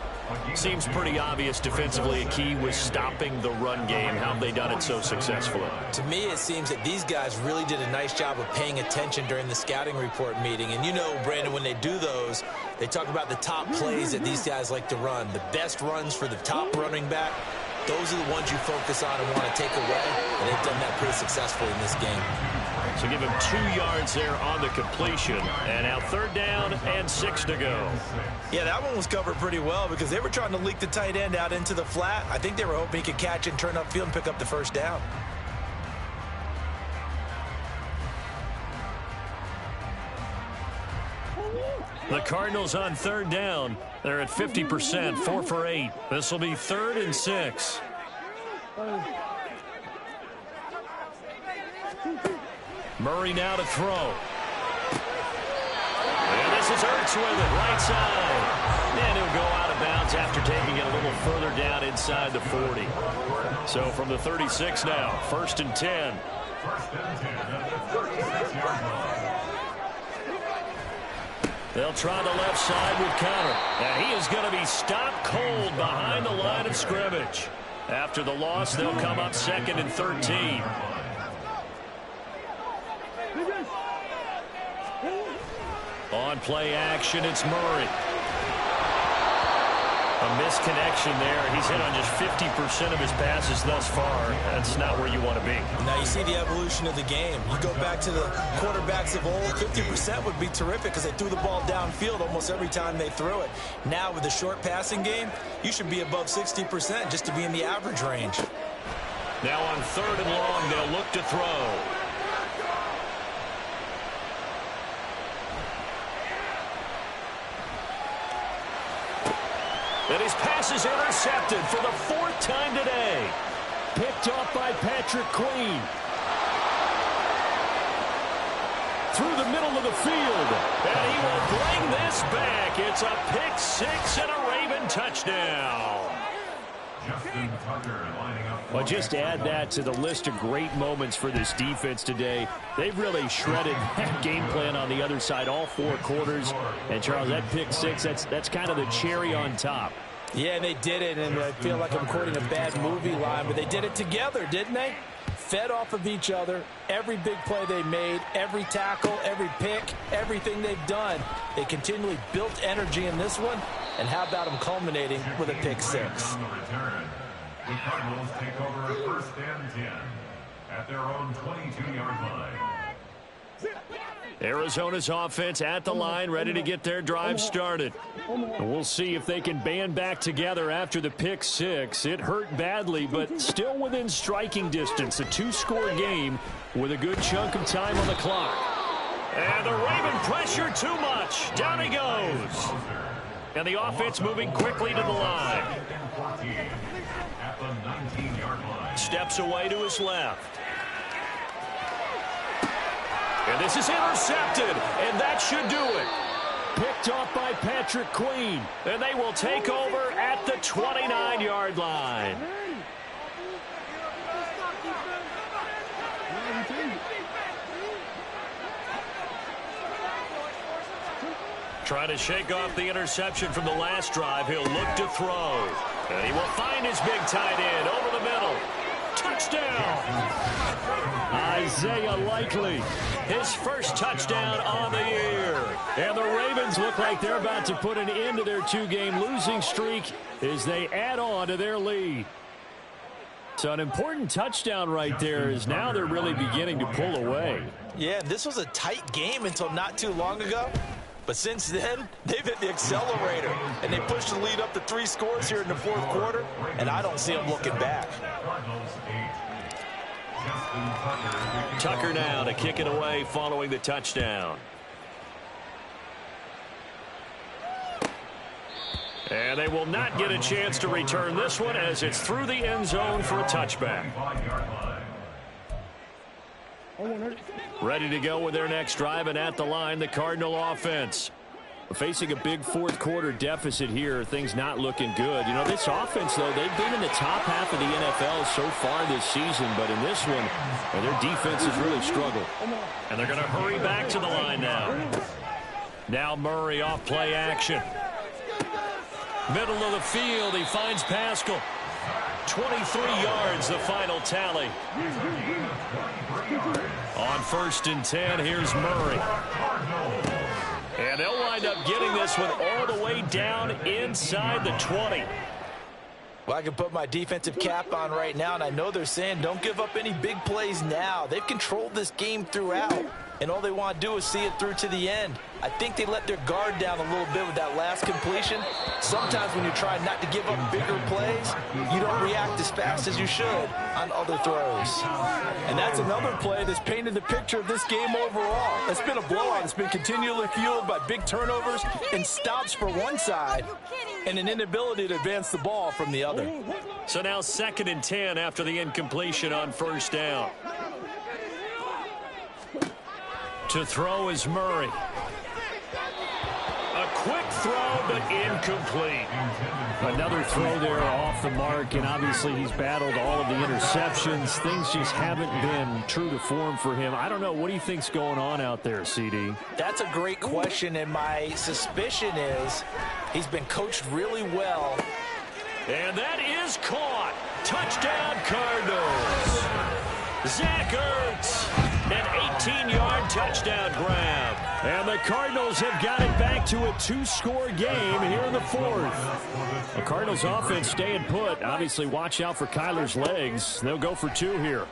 Seems pretty obvious defensively a key was stopping the run game. How have they done it so successfully? To me, it seems that these guys really did a nice job of paying attention during the scouting report meeting. And you know, Brandon, when they do those, they talk about the top plays that these guys like to run. The best runs for the top running back, those are the ones you focus on and want to take away. And they've done that pretty successfully in this game. So give him 2 yards there on the completion. And now 3rd down and 6 to go. Yeah, that one was covered pretty well because they were trying to leak the tight end out into the flat. I think they were hoping he could catch and turn upfield and pick up the first down. The Cardinals on 3rd down. They're at 50%, 4 for 8. This will be 3rd and 6. Murray now to throw. And this is Ertz with it, right side. And he'll go out of bounds after taking it a little further down inside the 40. So from the 36 now, 1st and 10. They'll try the left side with Connor. And he is going to be stopped cold behind the line of scrimmage. After the loss, they'll come up 2nd and 13. On play action, it's Murray. A misconnection there. He's hit on just 50% of his passes thus far. That's not where you want to be. Now you see the evolution of the game. You go back to the quarterbacks of old, 50% would be terrific because they threw the ball downfield almost every time they threw it. Now with the short passing game, you should be above 60% just to be in the average range. Now on 3rd and long, they'll look to throw. And his pass is intercepted for the 4th time today. Picked up by Patrick Queen. Through the middle of the field. And he will bring this back. It's a pick 6 and a Raven touchdown. Well, just add that to the list of great moments for this defense today. They've really shredded that game plan on the other side all 4 quarters. And, Charles, that pick 6, that's kind of the cherry on top. Yeah, they did it, and I feel like I'm quoting a bad movie line, but they did it together, didn't they? Fed off of each other, every big play they made, every tackle, every pick, everything they've done. They continually built energy in this one, and how about them culminating with a pick 6? The Cardinals take over 1st and 10 at their own 22-yard line. Arizona's offense at the line, ready to get their drive started. And we'll see if they can band back together after the pick six. It hurt badly, but still within striking distance. A two-score game with a good chunk of time on the clock. And the Raven pressure too much. Down he goes. And the offense moving quickly to the line. At the 19-yard line. Steps away to his left. And this is intercepted, and that should do it. Picked off by Patrick Queen, and they will take over at the 29-yard line. Trying to shake off the interception from the last drive. He'll look to throw. And he will find his big tight end over the middle. Touchdown! Isaiah Likely, his first touchdown on the year. And the Ravens look like they're about to put an end to their two-game losing streak as they add on to their lead. So an important touchdown right there is now they're really beginning to pull away. Yeah, this was a tight game until not too long ago. But since then, they've hit the accelerator, and they pushed the lead up to 3 scores here in the fourth quarter, and I don't see them looking back. Tucker now to kick it away following the touchdown. And they will not get a chance to return this one as it's through the end zone for a touchback. Ready to go with their next drive, and at the line, the Cardinal offense. Facing a big fourth quarter deficit here, things not looking good. You know, this offense, though, they've been in the top half of the NFL so far this season, but in this one, their defense has really struggled. And they're going to hurry back to the line now. Now Murray off play action. Middle of the field, he finds Pascal. 23 yards, the final tally. On 1st and 10, here's Murray. And they'll wind up getting this one all the way down inside the 20. Well, I can put my defensive cap on right now, and I know they're saying don't give up any big plays now. They've controlled this game throughout, and all they want to do is see it through to the end. I think they let their guard down a little bit with that last completion. Sometimes when you're trying not to give up bigger plays, you don't react as fast as you should on other throws. And that's another play that's painted the picture of this game overall. It's been a blowout. It's been continually fueled by big turnovers and stops for one side and an inability to advance the ball from the other. So now 2nd and 10 after the incompletion on 1st down. To throw is Murray. A quick throw, but incomplete. Another throw there off the mark, and obviously he's battled all of the interceptions. Things just haven't been true to form for him. I don't know. What do you think's going on out there, CD? That's a great question, and my suspicion is he's been coached really well. And that is caught. Touchdown, Cardinals. Zach Ertz. An 18-yard touchdown grab. And the Cardinals have got it back to a 2-score game here in the 4th. The Cardinals offense staying put. Obviously, watch out for Kyler's legs. They'll go for 2 here.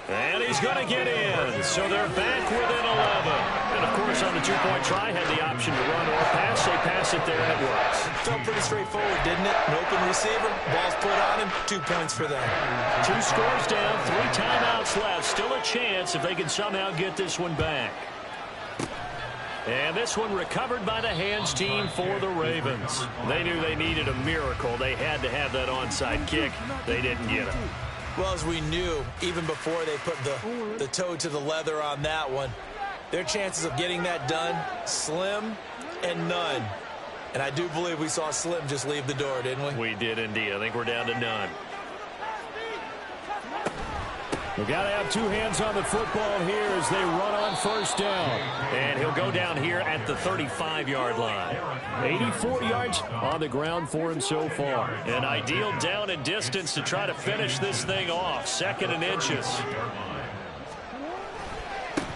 And he's going to get in. So they're back within 11. And, of course, on the 2-point try, had the option to run or pass. They pass it there, and it works. Felt pretty straightforward, didn't it? An open receiver, ball's put on him, 2 points for them. 2 scores down, 3 timeouts left. Still a chance if they can somehow get this one back. And this one recovered by the hands team for the Ravens. They knew they needed a miracle. They had to have that onside kick. They didn't get it. Well, as we knew, even before they put the toe to the leather on that one, their chances of getting that done, slim and none. And I do believe we saw Slim just leave the door, didn't we? We did indeed. I think we're down to none. We've got to have 2 hands on the football here as they run on 1st down. And he'll go down here at the 35-yard line. 84 yards on the ground for him so far. An ideal down and distance to try to finish this thing off. 2nd and inches.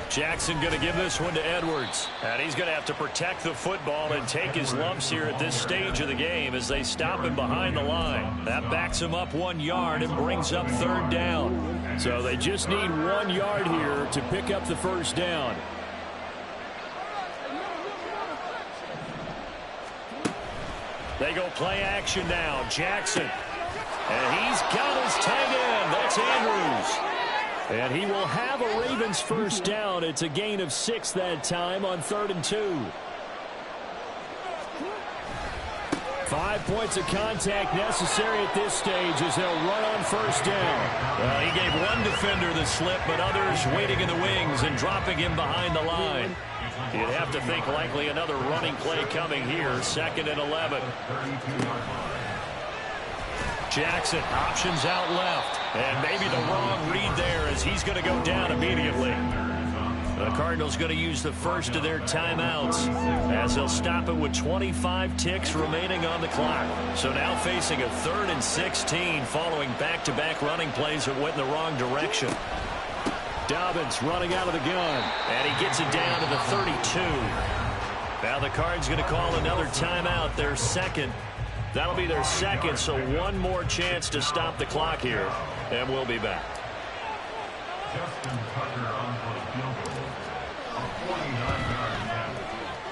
Jackson going to give this one to Edwards. And he's going to have to protect the football and take his lumps here at this stage of the game as they stop him behind the line. That backs him up 1 yard and brings up 3rd down. So they just need 1 yard here to pick up the 1st down. They go play action now. Jackson. And he's got his tight end. That's Andrews. And he will have a Ravens first down. It's a gain of 6 that time on 3rd and 2. 5 points of contact necessary at this stage as they'll run on first down. Well, he gave one defender the slip, but others waiting in the wings and dropping him behind the line. You'd have to think likely another running play coming here. 2nd and 11. Jackson options out left. And maybe the wrong read there as he's going to go down immediately. The Cardinals going to use the first of their timeouts as they'll stop it with 25 ticks remaining on the clock. So now facing a 3rd and 16 following back-to-back running plays that went in the wrong direction. Dobbins running out of the gun, and he gets it down to the 32. Now the Cards going to call another timeout, their second. That'll be their second, so one more chance to stop the clock here, and we'll be back.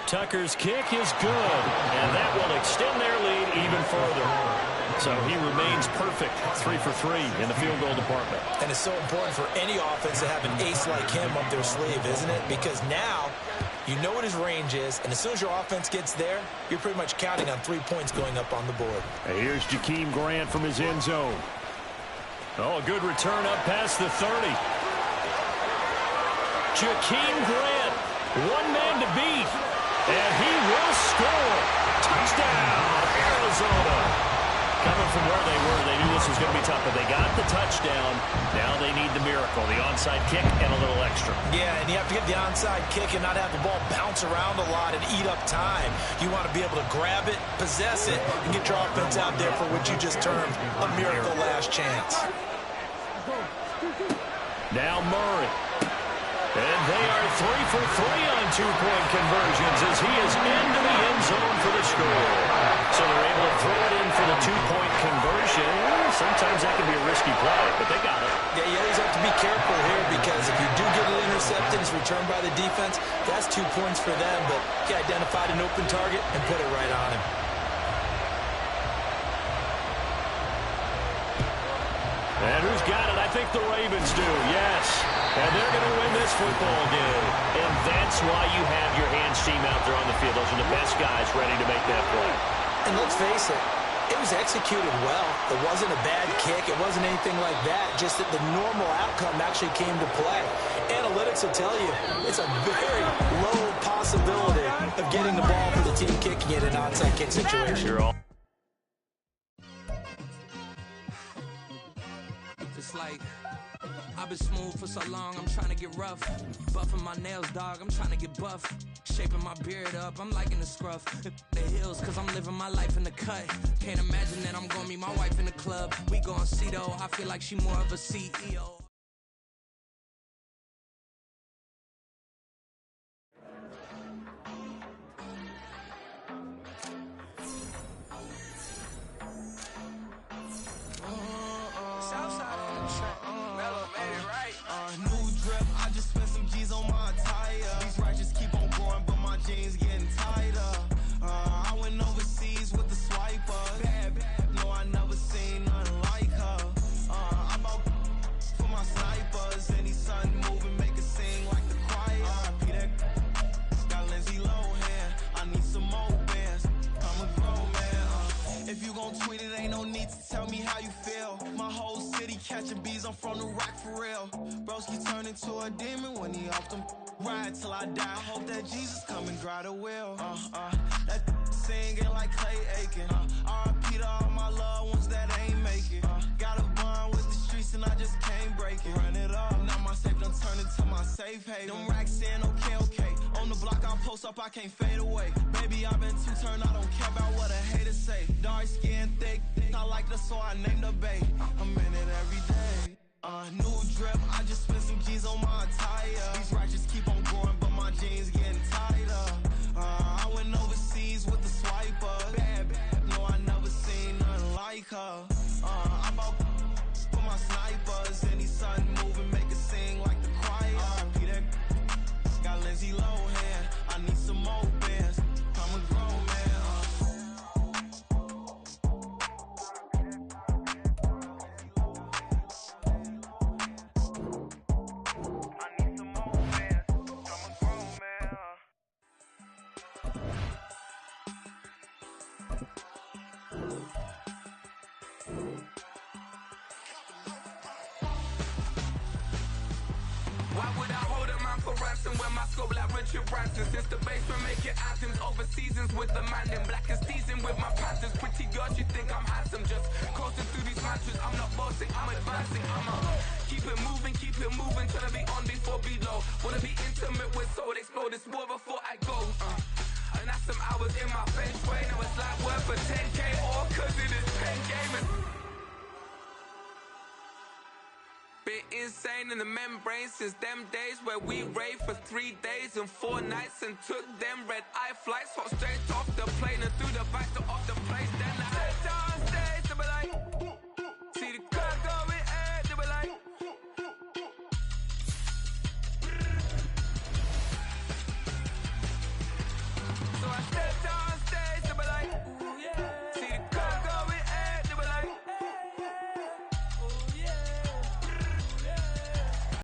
Tucker's kick is good, and that will extend their lead even further. So he remains perfect, 3 for 3 in the field goal department. And it's so important for any offense to have an ace like him up their sleeve, isn't it? Because now you know what his range is, and as soon as your offense gets there, you're pretty much counting on 3 points going up on the board. And here's Jakeem Grant from his end zone. Oh, a good return up past the 30. Jakeem Grant, one man to beat, and he will score. Touchdown, Arizona. Coming from where they were, they knew this was going to be tough, but they got the touchdown. Now they need the miracle, the onside kick and a little extra. Yeah, and you have to get the onside kick and not have the ball bounce around a lot and eat up time. You want to be able to grab it, possess it, and get your offense out there for what you just termed a miracle last chance. Now Murray. And they are 3 for 3 on 2-point conversions as he is into the end zone for the score. So they're able to throw it in for the 2-point conversion. Sometimes that can be a risky play, but they got it. Yeah, you always have to be careful here because if you do get it intercepted, it's returned by the defense, that's 2 points for them. But he identified an open target and put it right on him. And who's got it? I think the Ravens do, yes. And they're going to win this football game. And that's why you have your hands team out there on the field. Those are the best guys ready to make that play. And let's face it, it was executed well. It wasn't a bad kick. It wasn't anything like that. Just that the normal outcome actually came to play. Analytics will tell you it's a very low possibility of getting the ball for the team kicking it in an onside kick situation. It's like I've been smooth for so long, I'm trying to get rough. Buffing my nails, dog, I'm trying to get buff. Shaping my beard up, I'm liking the scruff. The hills, cause I'm living my life in the cut. Can't imagine that I'm gonna meet my wife in the club. We gon' see though, I feel like she more of a CEO. Catching bees, I'm from the rock for real. Broski turned into a demon when he off them. Ride till I die. I hope that Jesus come and grind the wheel. That singing like Clay Aiken. R.I.P. to all my loved ones that ain't make it. Got a bond with the streets and I just can't break it. Run it up, now my safe done turned into my safe haven. Them racks in, okay. On the block I post up, I can't fade away. Baby, I've been too turned, I don't care about what a hater say. Dark skin, thick, I like the so I named the bay. I'm in it every day. New drip, I just spent some G's on my attire. These ratchets keep on growing, but my jeans getting tighter. I went overseas with the swiper. Bad, no, I never seen nothing like her. I bought for my snipers. Any sun moving, make it sing like the choir. Peter got Lindsay Lohan. I need some more bands. I'm a grown man. Why would I hold a man for ransom when my scope like Richard Branson? Since the basement making anthems over seasons with the man in black and season with my panthers. Pretty girls, you think I'm handsome, just coasting through these mantras. I'm not bossing, I'm advancing. I'ma keep it moving, trying to be on before below. Wanna be intimate with soul, explode this war before I go. And that's some hours in my bench way. Now it's like work for 10K or cause it is pen gaming. Been insane in the membrane since them days where we raved for 3 days and 4 nights and took them red eye flights. Hot straight off the plane and through the back to